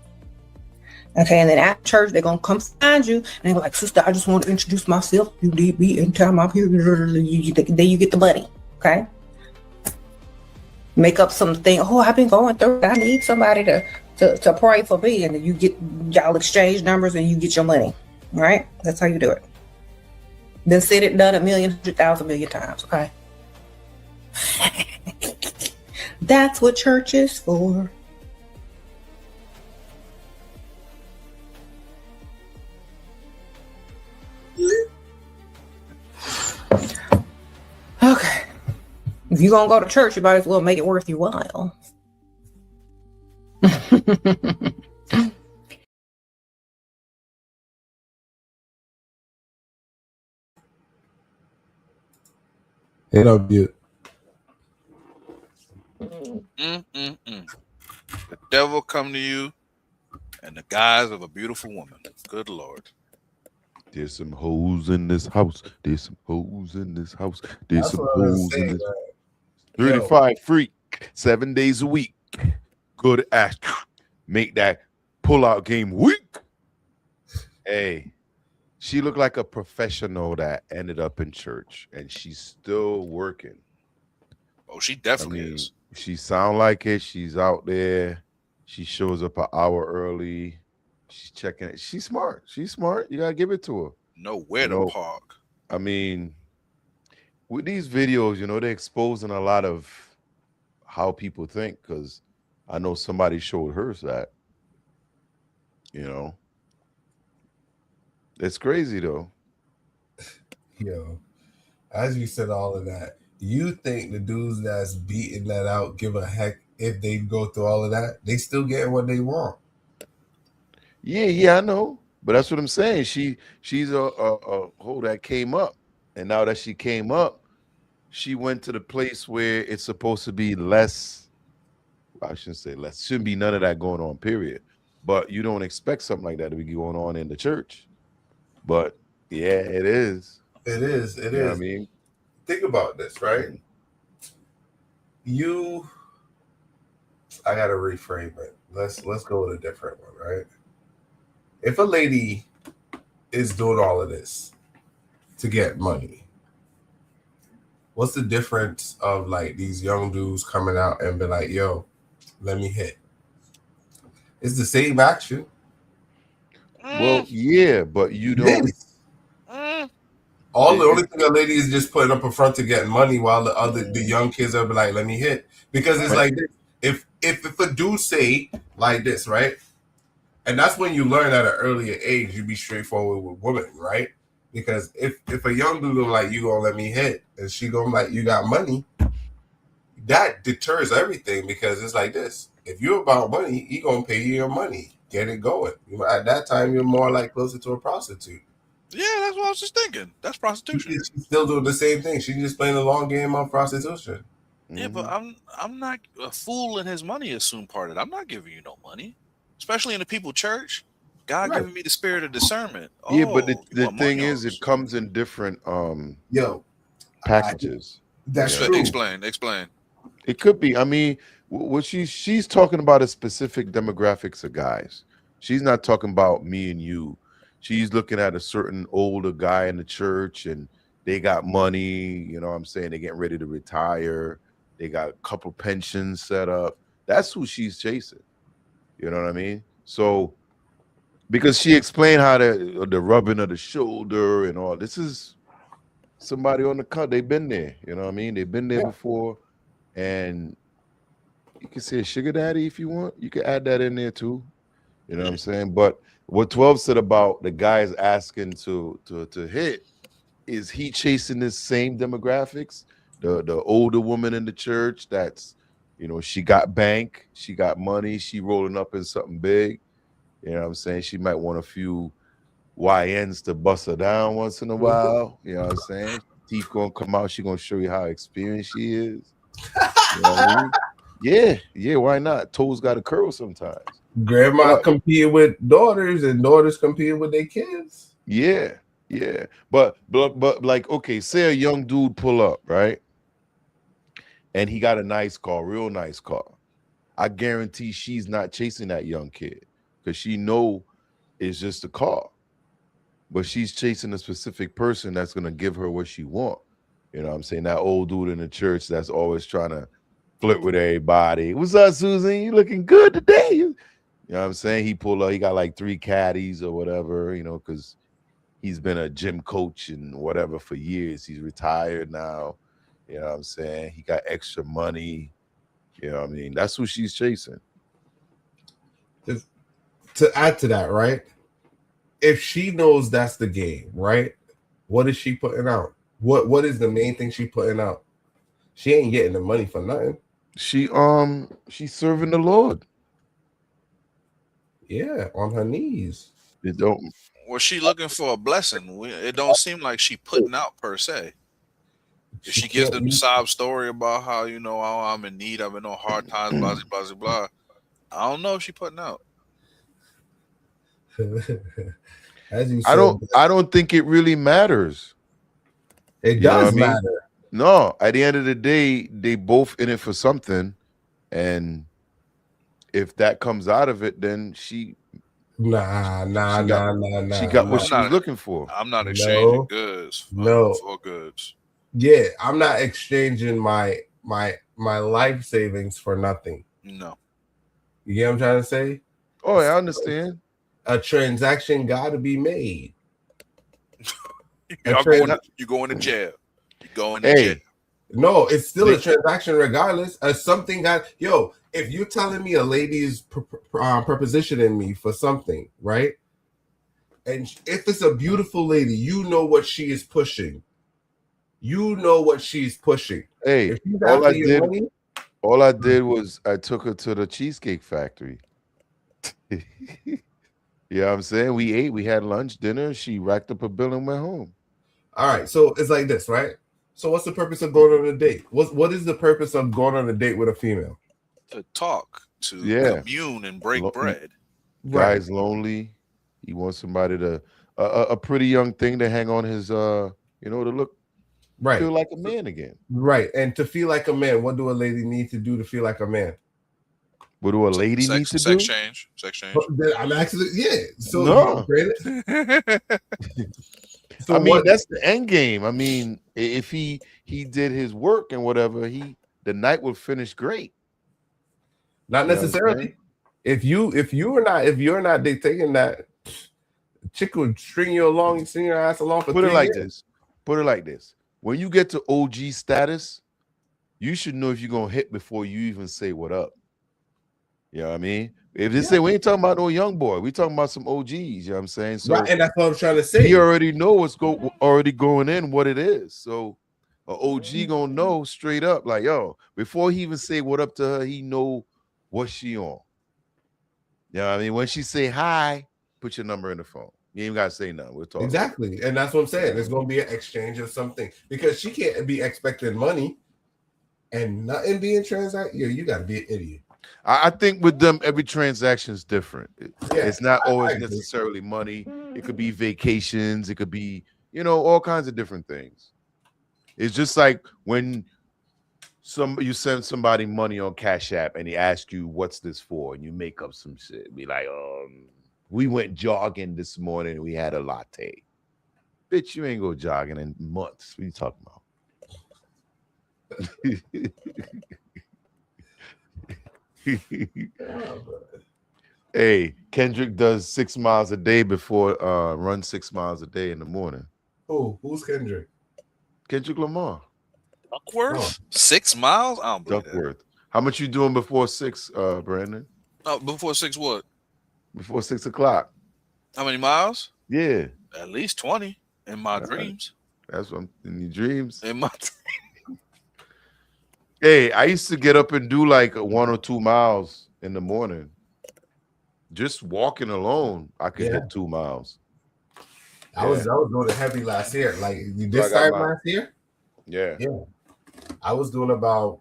Okay, and then at church, they're gonna come find you, and they're like, "Sister, I just want to introduce myself. You need me anytime I'm here." Then you get the money. Okay. Make up something. Oh, I've been going through it. I need somebody to pray for me. And then y'all exchange numbers and you get your money. All right? That's how you do it. Then said it, done 1,000,000 times. Okay? That's what church is for. Okay. If you're going to go to church, you might as well make it worth your while. The devil come to you in the guise of a beautiful woman. Good Lord. There's some hoes in this house. There's some hoes in this house. There's That's some what I was hoes in saying, this. man. 35 freak, 7 days a week. Good ass. Make that pull-out game weak. Hey, she looked like a professional that ended up in church, and she's still working. Oh, she definitely is. She sound like it. She's out there. She shows up an hour early. She's checking it. She's smart. She's smart. You gotta give it to her. Know where to park. I mean, with these videos, they're exposing a lot of how people think, because I know somebody showed her that. It's crazy though. Yo, as you said all of that, you think the dudes that's beating that out give a heck if they go through all of that? They still get what they want. Yeah, I know. But that's what I'm saying. She's a hoe that came up. And now that she came up, she went to the place where it's supposed to be less. I shouldn't say less. Shouldn't be none of that going on, period. But you don't expect something like that to be going on in the church. But yeah, it is. It is. It You know is. what I mean? Think about this, right? I gotta reframe it. Let's go with a different one, right? If a lady is doing all of this to get money, What's the difference of like these young dudes coming out and be like, "Yo, let me hit"? It's the same action. Well, yeah, but you It don't. is. All the It, only thing a lady is just putting up a front to get money, while the young kids are be like, "Let me hit," because it's it, like this. If a dude say like this, right, and that's when you learn at an earlier age, you be straightforward with women, right? Because if a young dude gonna like, "You gonna let me hit," and she gonna like, "You got money," that deters everything, because it's like this. If you're about money, he gonna pay you your money. Get it going. At that time, you're more like closer to a prostitute. Yeah, that's what I was just thinking. That's prostitution. She's still doing the same thing. She's just playing the long game of prostitution. Yeah, but I'm not a fool, and his money is soon parted. I'm not giving you no money, especially in the people church. God Right. giving me the spirit of discernment. yeah, but Oh, you the want money thing on is, it us? comes in different Yo, packages. that's Yeah. true. Explain. It could be. I mean, what she's talking about is specific demographics of guys. She's not talking about me and you. She's looking at a certain older guy in the church, and they got money. You know what I'm saying? They're getting ready to retire. They got a couple pensions set up. That's who she's chasing. You know what I mean? So because she explained how the rubbing of the shoulder and all. This is somebody on the cut. They've been there. You know what I mean? They've been there before, and you can say sugar daddy if you want. You can add that in there too. You know what I'm saying? But what 12 said about the guys asking to hit, is he chasing the same demographics? The older woman in the church that's, she got bank, she got money, she rolling up in something big. You know what I'm saying? She might want a few YNs to bust her down once in a while. You know what I'm saying? Teeth gonna come out, she gonna show you how experienced she is. You know what I mean? Yeah, why not? Toes got to curl sometimes. Grandma But competing with daughters, and daughters competing with their kids. yeah. But like, okay, say a young dude pull up, right? And he got a nice car, real nice car. I guarantee she's not chasing that young kid, because she know it's just a car. But she's chasing a specific person that's gonna give her what she want. You know what I'm saying? That old dude in the church that's always trying to flirt with everybody. What's up, Susan? You looking good today? You know what I'm saying? He pulled up, he got like 3 caddies or whatever, because he's been a gym coach and whatever for years. He's retired now. You know what I'm saying? He got extra money. You know what I mean? That's who she's chasing. To add to that, right? If she knows that's the game, right? What is she putting out? What is the main thing she putting out? She ain't getting the money for nothing. She's serving the Lord. Yeah, on her knees. It don't. Was she looking for a blessing? It don't seem like she putting out per se. If she gives them the sob story about how, oh, I'm in need, I've been on hard times, blah, blah, blah, blah. I don't know if she putting out. As you said, I don't think it really matters. It does matter. No, at the end of the day, they both in it for something, and if that comes out of it, then she nah. She got what she was looking for. I'm not exchanging goods. For goods. Yeah, I'm not exchanging my life savings for nothing. No. You get what I'm trying to say? Oh, I understand. A transaction got to be made. You're going to jail. You're going to jail. No, it's still a transaction regardless. Something got if you're telling me a lady is prepositioning me for something, right? And if it's a beautiful lady, you know what she is pushing. You know what she's pushing. Hey, all I did was I took her to the Cheesecake Factory. You know what I'm saying? We ate, we had lunch, dinner. She racked up a bill and went home. All right, so it's like this, right? So what's the purpose of going on a date? What is the purpose of going on a date with a female? To talk, to commune and break bread. Guy's lonely. He wants somebody to a pretty young thing to hang on his to look feel like a man again. Right. And to feel like a man, what do a lady need to do to feel like a man? What do a lady need to do? Sex change. I'm actually So no. So I mean, that's the end game. I mean, if he he did his work and whatever, the night would finish great. Not necessarily. If you're not dictating that, chick would string you along, string your ass along for Put it 3 like years. this. Put it like this. When you get to OG status, you should know if you're gonna hit before you even say what up. You know what I mean? If they say we ain't talking about no young boy, we talking about some OGs, you know what I'm saying? So Right, and that's what I'm trying to say. He already know what's already going in what it is. So a OG gonna know straight up, like, yo, before he even say what up to her, he know what she on. You know what I mean? When she say hi, put your number in the phone. You ain't gotta say nothing. We'll talk. Exactly. And that's what I'm saying. There's gonna be an exchange of something because she can't be expecting money and nothing being transacted. You gotta be an idiot. I think with them, every transaction is different. It's not always I necessarily money. It could be vacations. It could be, all kinds of different things. It's just like when you send somebody money on Cash App and he asks you, what's this for? And you make up some shit. Be like, we went jogging this morning and we had a latte. Bitch, you ain't go jogging in months. What are you talking about? Hey, Kendrick does 6 miles a day before runs 6 miles a day in the morning. Who's Kendrick? Kendrick Lamar. Duckworth? 6 miles? I don't believe Duckworth. How much you doing before 6, Brandon? Before 6 what? Before 6 o'clock. How many miles? Yeah. At least 20 in my dreams. That's what in your dreams. In my Hey, I used to get up and do like 1 or 2 miles in the morning. Just walking alone, I could hit 2 miles. I was doing it heavy last year. Like this time last year? Yeah. I was doing about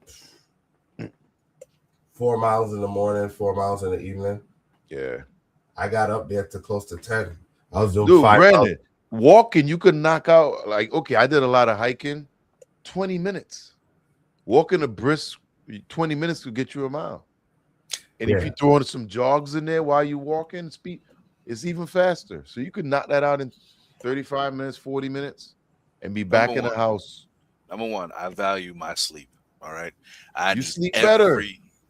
4 miles in the morning, 4 miles in the evening. Yeah. I got up there to close to 10. I was doing 5 Brandon, walking, you could knock out, like, okay, I did a lot of hiking, 20 minutes. Walking a brisk 20 minutes could get you a mile. And if you throw in some jogs in there while you walking, speed, it's even faster. So you could knock that out in 35 minutes, 40 minutes, and be back in the house. Number one, I value my sleep. All right. You sleep better.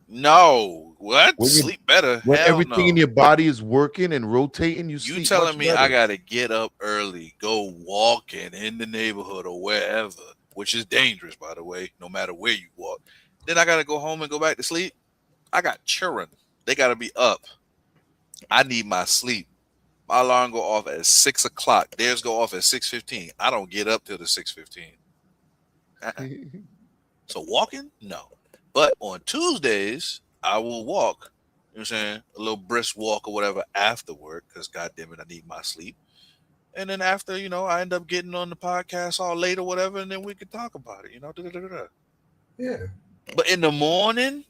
No. What? When Sleep better? When Hell everything in your body is working and rotating, you sleep. You telling me better. I gotta get up early, go walking in the neighborhood or wherever, which is dangerous, by the way, no matter where you walk. Then I gotta go home and go back to sleep. I got children. They gotta be up. I need my sleep. My alarm go off at 6 o'clock. Theirs go off at 6:15. I don't get up till the 6:15. So walking, no. But on Tuesdays, I will walk. You know what I'm saying? A little brisk walk or whatever after work, because goddamn it, I need my sleep. And then after, I end up getting on the podcast all late or whatever, and then we can talk about it. Yeah. But in the morning,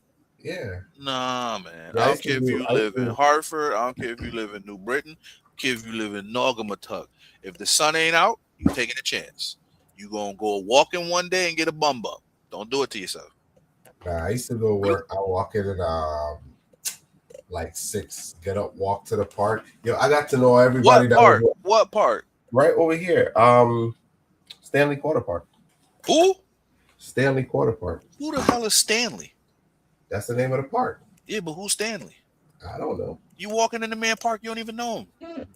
nah, man. I don't care if you live in Hartford. I don't care if you live in New Britain. I don't care if you live in Naugatuck. If the sun ain't out, you taking a chance. You gonna go walking one day and get a bum bump. Don't do it to yourself. I used to go work. I walk in at like 6. Get up, walk to the park. Yo, I got to know everybody. What part? Right over here. Stanley Quarter Park. Who? Stanley Quarter Park. Who the hell is Stanley? That's the name of the park. Yeah, but who's Stanley? I don't know. You walking in the man park, you don't even know him.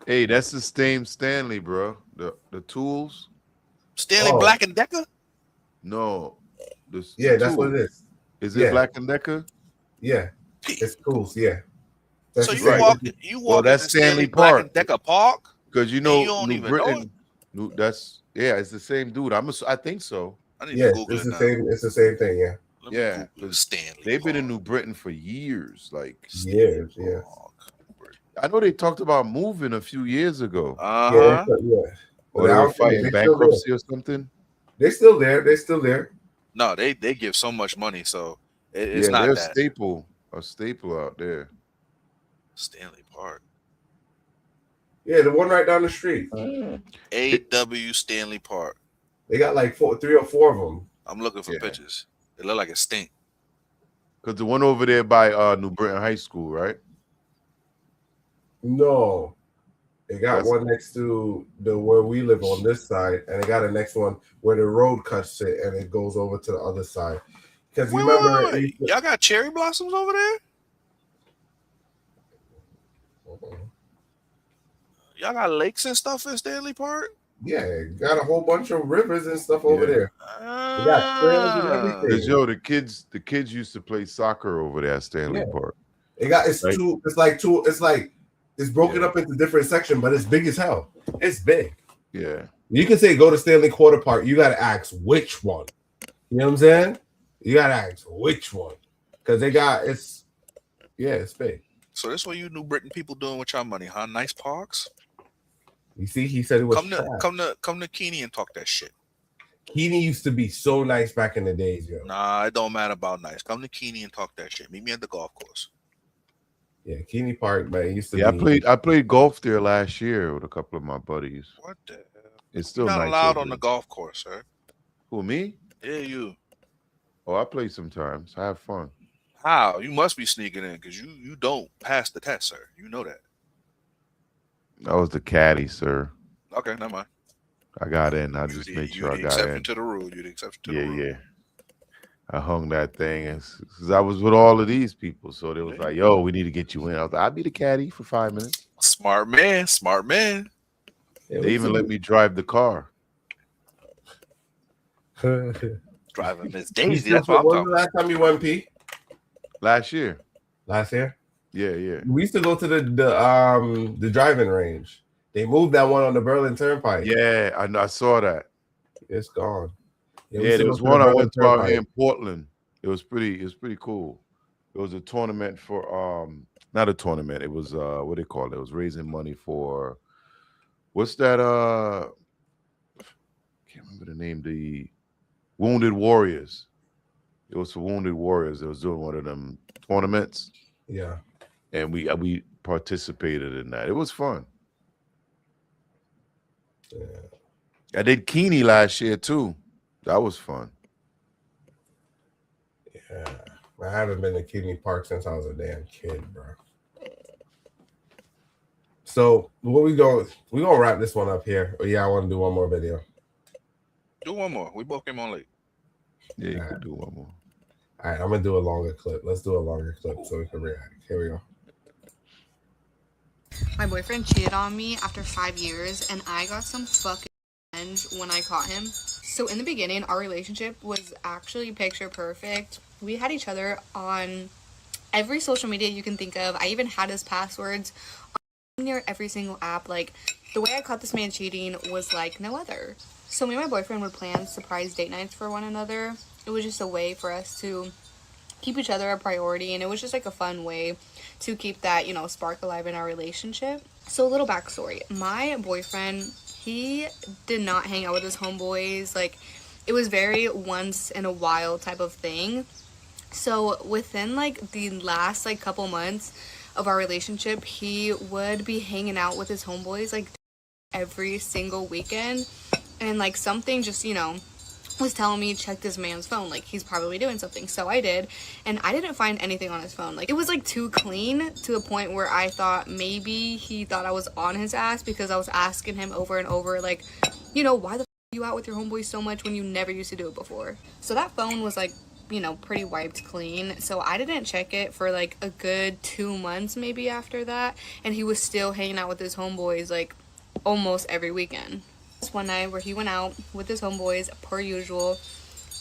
Hey, that's the same Stanley, bro. The tools. Stanley Black and Decker? No. That's what it is. Is it Black and Decker? Yeah. It's cool. Yeah. So you walk that's in Stanley Black Park. and Decker Park? Because you don't New even Britain, know it? it's the same dude. I think so. I need to Google it now. It's the same thing, yeah. Yeah, Stanley. They've been in New Britain for years, like years. Yeah. I know they talked about moving a few years ago. Uh-huh. Or they were fighting bankruptcy or something. They're still there. They're still there. No, they give so much money, so it's not they're that. A staple out there. Stanley Park. Yeah, the one right down the street. A.W. Stanley Park. They got like 3 or 4 of them. I'm looking for pictures. It look like a stink. Because the one over there by New Britain High School, right? No. It got That's one next to the where we live on this side, and it got a next one where the road cuts it and it goes over to the other side. Because you remember, Wait. Y'all got cherry blossoms over there? Y'all got lakes and stuff in Stanley Park? yeah, got a whole bunch of rivers and stuff over yeah. there. We got trails and Cause everything. yo, the kids used to play soccer over there at Stanley Yeah, Park. it got it's Right? two. It's like two. It's like it's broken Yeah, up into different sections, but it's big as hell. It's big. yeah. You can say go to Stanley Quarter Park. You got to ask which one. You know what I'm saying? You got to ask which one because they got it's yeah, it's big. So that's what you New Britain people doing with y'all money, huh? Nice parks. You see, he said it was Come to trash. come to Keeney and talk that shit. Keeney used to be so nice back in the days, yo. Nah, it don't matter about nice. Come to Keeney and talk that shit. Meet me at the golf course. Yeah, Keeney Park, man, it used to Yeah, be. I played golf there last year with a couple of my buddies. What the hell? It's You're still not nice allowed over on the there. golf course, sir. Who, me? Yeah, you. Oh, I play sometimes. I have fun. How? You must be sneaking in because you don't pass the test, sir. You know that. I was the caddy, sir. Okay, never mind. I got in. I just made You sure I the got exception in. to the rule. You the exception to the Yeah, rule. yeah. I hung that thing because I was with all of these people. So they was like, yo, we need to get you in. I was like, I'll be the caddy for 5 minutes. Smart man, smart man. Yeah, They even let me drive the car. Driving Miss Daisy. That's what I'm When was talking the last time you went, P? Last year. Last year? Yeah, yeah. We used to go to the driving range. They moved that one on the Berlin Turnpike. Yeah, I know. I saw that. It's gone. We Yeah, used to there go was to the one I Berlin went to out here Turnpike. in Portland. It was pretty cool. It was a tournament for not a tournament. It was what they call it? It was raising money for what's that can't remember the name, the Wounded Warriors. It was for Wounded Warriors. It was doing one of them tournaments. Yeah. And we participated in that. It was fun. Yeah. I did Keeney last year too. That was fun. Yeah. I haven't been to Kidney Park since I was a damn kid, bro. So we gonna wrap this one up here. Oh yeah, I want to do one more video. Do one more. We both came on late. Yeah, you could do one more. All right, I'm gonna do a longer clip. Let's do a longer clip so we can react. Here we go. My boyfriend cheated on me after 5 years, and I got some fucking revenge when I caught him. So in the beginning, our relationship was actually picture perfect. We had each other on every social media you can think of. I even had his passwords on near every single app. Like, the way I caught this man cheating was like no other. So me and my boyfriend would plan surprise date nights for one another. It was just a way for us to keep each other a priority, and it was just like a fun way to keep that, you know, spark alive in our relationship. So a little backstory. My boyfriend, he did not hang out with his homeboys. Like, it was very once in a while type of thing. So within like the last like couple months of our relationship, he would be hanging out with his homeboys like every single weekend, and like something just, you know, was telling me check this man's phone, like he's probably doing something. So I did, and I didn't find anything on his phone. Like, it was like too clean to the point where I thought maybe he thought I was on his ass because I was asking him over and over, like, you know, why the f are you out with your homeboys so much when you never used to do it before? So that phone was like, you know, pretty wiped clean. So I didn't check it for like a good 2 months maybe after that, and he was still hanging out with his homeboys like almost every weekend. One night where he went out with his homeboys per usual,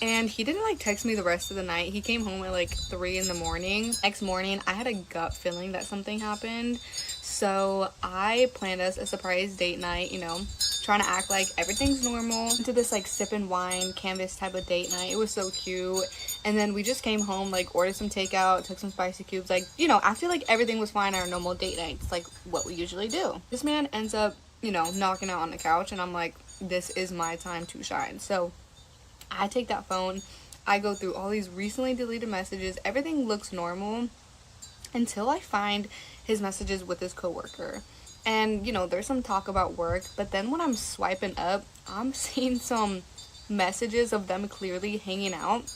and he didn't like text me the rest of the night. He came home at like 3 in the morning. Next morning I had a gut feeling that something happened, so I planned us a surprise date night, you know, trying to act like everything's normal, into this like sipping wine canvas type of date night. It was so cute. And then we just came home, like ordered some takeout, took some spicy cubes, like, you know, I feel like everything was fine. Our normal date nights, like what we usually do. This man ends up, you know, knocking out on the couch, and I'm like, this is my time to shine. So I take that phone, I go through all these recently deleted messages. Everything looks normal until I find his messages with his coworker. And, you know, there's some talk about work, but then when I'm swiping up, I'm seeing some messages of them clearly hanging out.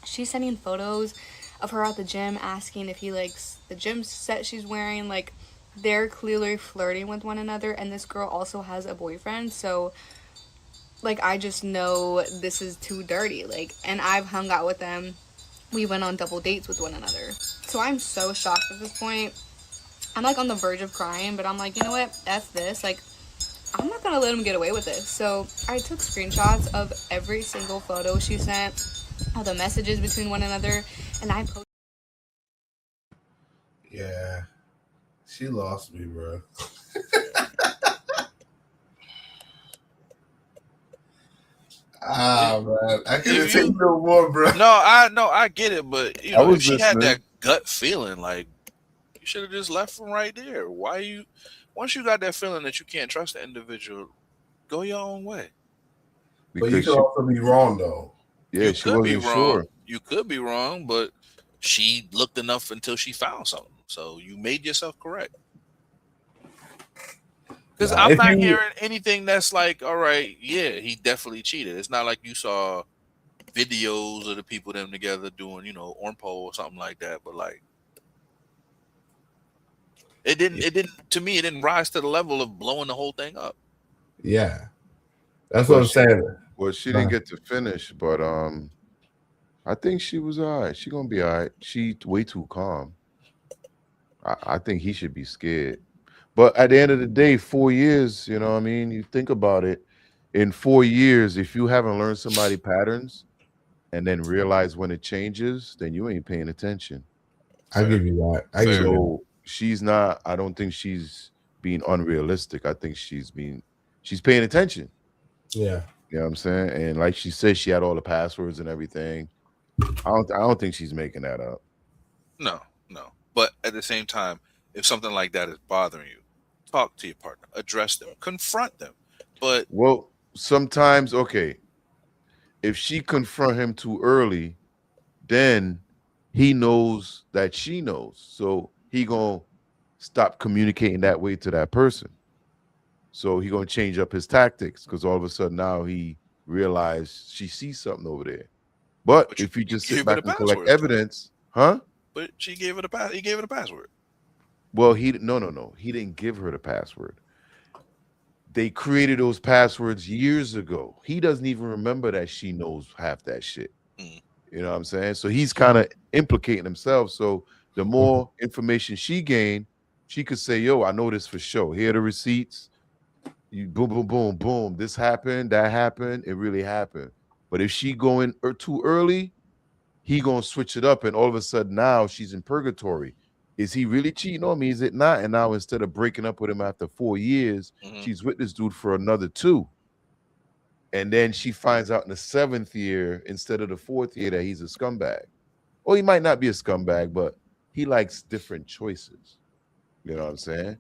She's sending photos of her at the gym, asking if he likes the gym set she's wearing. Like, they're clearly flirting with one another, and this girl also has a boyfriend, so like I just know this is too dirty. Like, and I've hung out with them. We went on double dates with one another. So I'm so shocked at this point. I'm like on the verge of crying, but I'm like, you know what? That's this. Like, I'm not gonna let him get away with this. So I took screenshots of every single photo she sent, all the messages between one another, and I posted. Yeah, she lost me, bro. Man, I couldn't take no more, bro. No, I get it, but you I know, if was she had listening. that gut feeling, like you should have just left from right there. Why you? Once you got that feeling that you can't trust the individual, go your own way. But you Because could also be wrong, though. yeah, You she could be wasn't sure. wrong. You could be wrong, but she looked enough until she found something. So you made yourself correct. Because I'm not hearing anything that's like, all right, yeah, he definitely cheated. It's not like you saw videos of the people them together doing, on pole or something like that. But like, it didn't. To me, it didn't rise to the level of blowing the whole thing up. Yeah, that's what Well, I'm saying. she didn't get to finish, but I think she was all right. She gonna be all right. She way too calm. I think he should be scared. But at the end of the day, 4 years, you know what I mean? You think about it, in 4 years, if you haven't learned somebody patterns and then realize when it changes, then you ain't paying attention. I give you that. So she's not, I don't think she's being unrealistic. I think she's paying attention. Yeah. You know what I'm saying? And like she said, she had all the passwords and everything. I don't think she's making that up. No. But at the same time, if something like that is bothering you, talk to your partner, address them, confront them. But well, sometimes, okay, if she confront him too early, then he knows that she knows. So he gonna stop communicating that way to that person. So he gonna change up his tactics because all of a sudden now he realized she sees something over there. But if you just sit back and collect evidence, huh? But she gave it a he gave it a password. Well, no. He didn't give her the password. They created those passwords years ago. He doesn't even remember that she knows half that shit. You know what I'm saying? So he's kind of implicating himself. So the more information she gained, she could say, yo, I know this for sure. Here are the receipts. You boom, boom, boom, boom. This happened, that happened. It really happened. But if she going too early, he gonna switch it up, and all of a sudden now she's in purgatory. Is he really cheating on me? Is it not? And now instead of breaking up with him after 4 years, she's with this dude for another 2. And then she finds out in the 7th year instead of the 4th year that he's a scumbag. Or he might not be a scumbag, but he likes different choices. You know what I'm saying?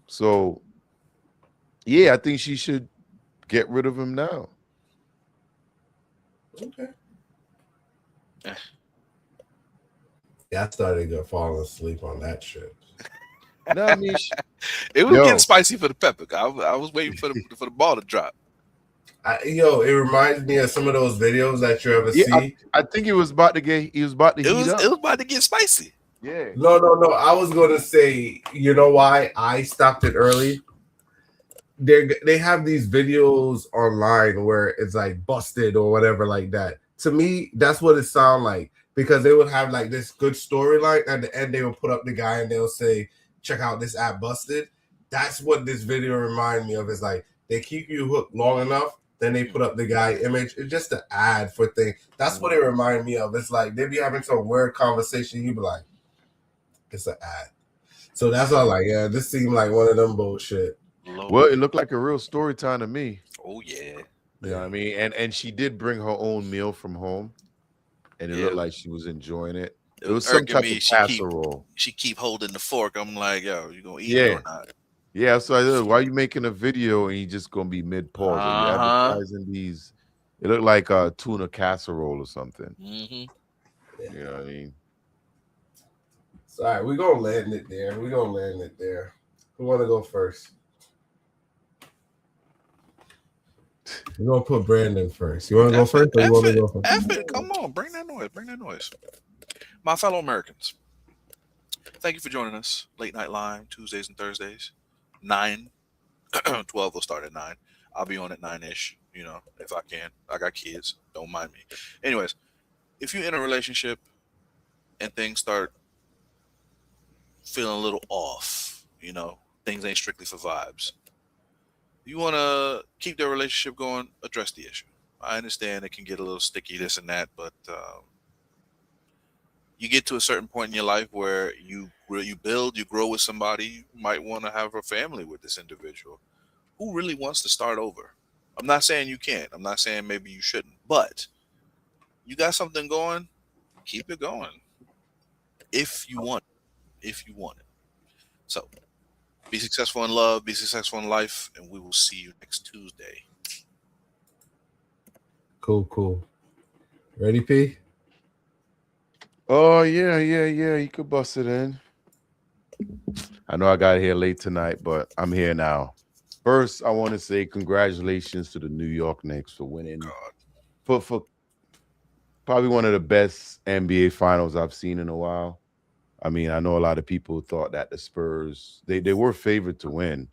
So yeah, I think she should get rid of him now. Okay. Yeah, I started to fall asleep on that shit. No, I mean, it was getting spicy for the pepper. I was waiting for the ball to drop. It reminds me of some of those videos that you ever see. I think he was about to heat up. It was about to get spicy. Yeah. No. I was gonna say, you know why I stopped it early? They have these videos online where it's like busted or whatever like that. To me, that's what it sounds like, because they would have like this good storyline. At the end, they will put up the guy and they'll say, check out this app busted. That's what this video remind me of. Is like they keep you hooked long enough, then they put up the guy image. It's just an ad for thing. That's what it remind me of. It's like they be having some weird conversation. You be like, it's an ad. So that's all. Like, yeah, this seemed like one of them bullshit. Well, it looked like a real story time to me. Oh yeah. You know what I mean? And she did bring her own meal from home, and it looked like she was enjoying it. It was some type of casserole. She keep holding the fork. I'm like, yo, you gonna eat it or not? Yeah. So I said, why are you making a video and you just gonna be mid pause? Are you advertising these? It looked like a tuna casserole or something. You know what I mean? So, all right, we're gonna land it there. Who wanna go first? We're gonna put Brandon first. You wanna go first, or you wanna go first? Come on, bring that noise. My fellow Americans, Thank you for joining us. Late Night Line, Tuesdays and Thursdays. 9, 12 will start at 9. I'll be on at 9-ish, if I can. I got kids. Don't mind me. Anyways, if you're in a relationship and things start feeling a little off, things ain't strictly for vibes. You want to keep their relationship going, address the issue. I understand it can get a little sticky, this and that, but you get to a certain point in your life where you build, you grow with somebody. You might want to have a family with this individual. Who really wants to start over? I'm not saying you can't. I'm not saying maybe you shouldn't. But you got something going, keep it going. If you want it. If you want it. So be successful in love, be successful in life, and we will see you next Tuesday. Cool. Ready, P? Oh, yeah. You could bust it in. I know I got here late tonight, but I'm here now. First, I want to say congratulations to the New York Knicks for winning for probably one of the best NBA finals I've seen in a while. I mean, I know a lot of people thought that the Spurs, they were favored to win,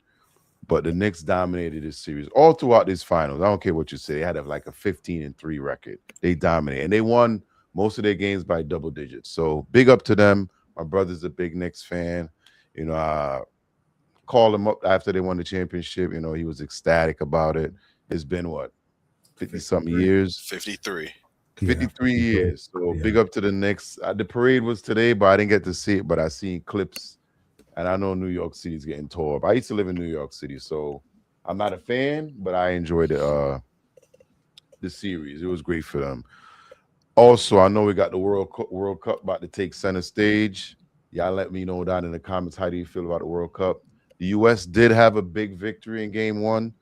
but the Knicks dominated this series all throughout these finals. I don't care what you say. They had like a 15-3 record. They dominated, and they won most of their games by double digits. So big up to them. My brother's a big Knicks fan. I called him up after they won the championship. He was ecstatic about it. It's been what, 50-something years? 53. 53 years. So big up to the Knicks. The parade was today, but I didn't get to see it. But I seen clips, and I know New York City's getting tore up. I used to live in New York City, so I'm not a fan, but I enjoyed the series. It was great for them. Also, I know we got the World Cup about to take center stage. Y'all let me know down in the comments, how do you feel about the World Cup? The U.S. did have a big victory in Game 1.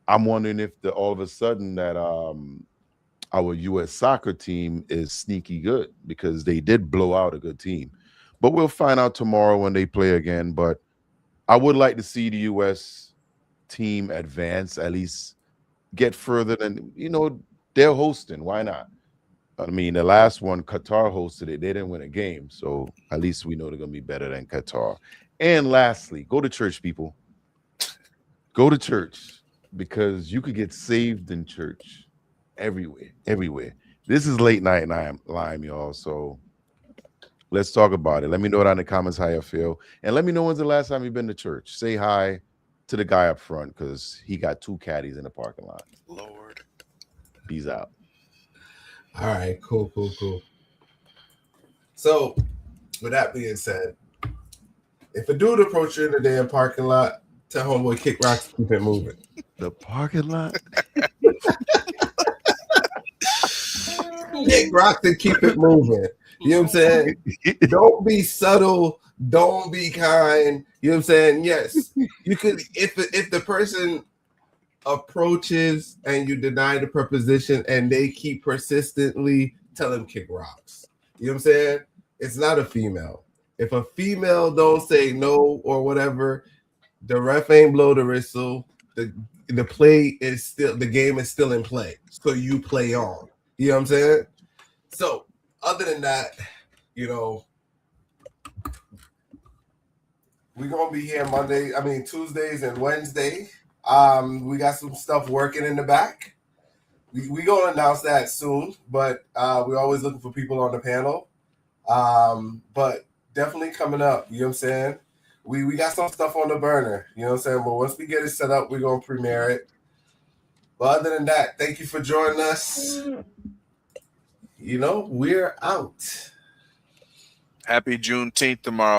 I'm wondering if all of a sudden that our U.S. soccer team is sneaky good, because they did blow out a good team. But we'll find out tomorrow when they play again. But I would like to see the U.S. team advance, at least get further than, they're hosting. Why not? I mean, the last one, Qatar hosted it. They didn't win a game. So at least we know they're going to be better than Qatar. And lastly, go to church, people. Go to church, because you could get saved in church everywhere. This is Late Night Lime, y'all. So let's talk about it. Let me know down in the comments how you feel. And let me know when's the last time you've been to church. Say hi to the guy up front, because he got 2 caddies in the parking lot. Lord. Peace out. All right, cool. So, with that being said, if a dude approach you in the damn parking lot, tell homeboy kick rocks, keep it moving. The parking lot? Kick rocks and keep it moving. You know what I'm saying? Don't be subtle. Don't be kind. You know what I'm saying? Yes, you could. If the person approaches and you deny the proposition and they keep persistently, tell them kick rocks. You know what I'm saying? It's not a female. If a female don't say no or whatever, the ref ain't blow the whistle. The play is still, the game is still in play. So you play on. You know what I'm saying? So other than that, we're gonna be here Tuesdays and Wednesday. We got some stuff working in the back. We gonna announce that soon, but we're always looking for people on the panel. But definitely coming up, you know what I'm saying? We got some stuff on the burner, you know what I'm saying? But once we get it set up, we're gonna premiere it. But other than that, thank you for joining us. We're out. Happy Juneteenth tomorrow.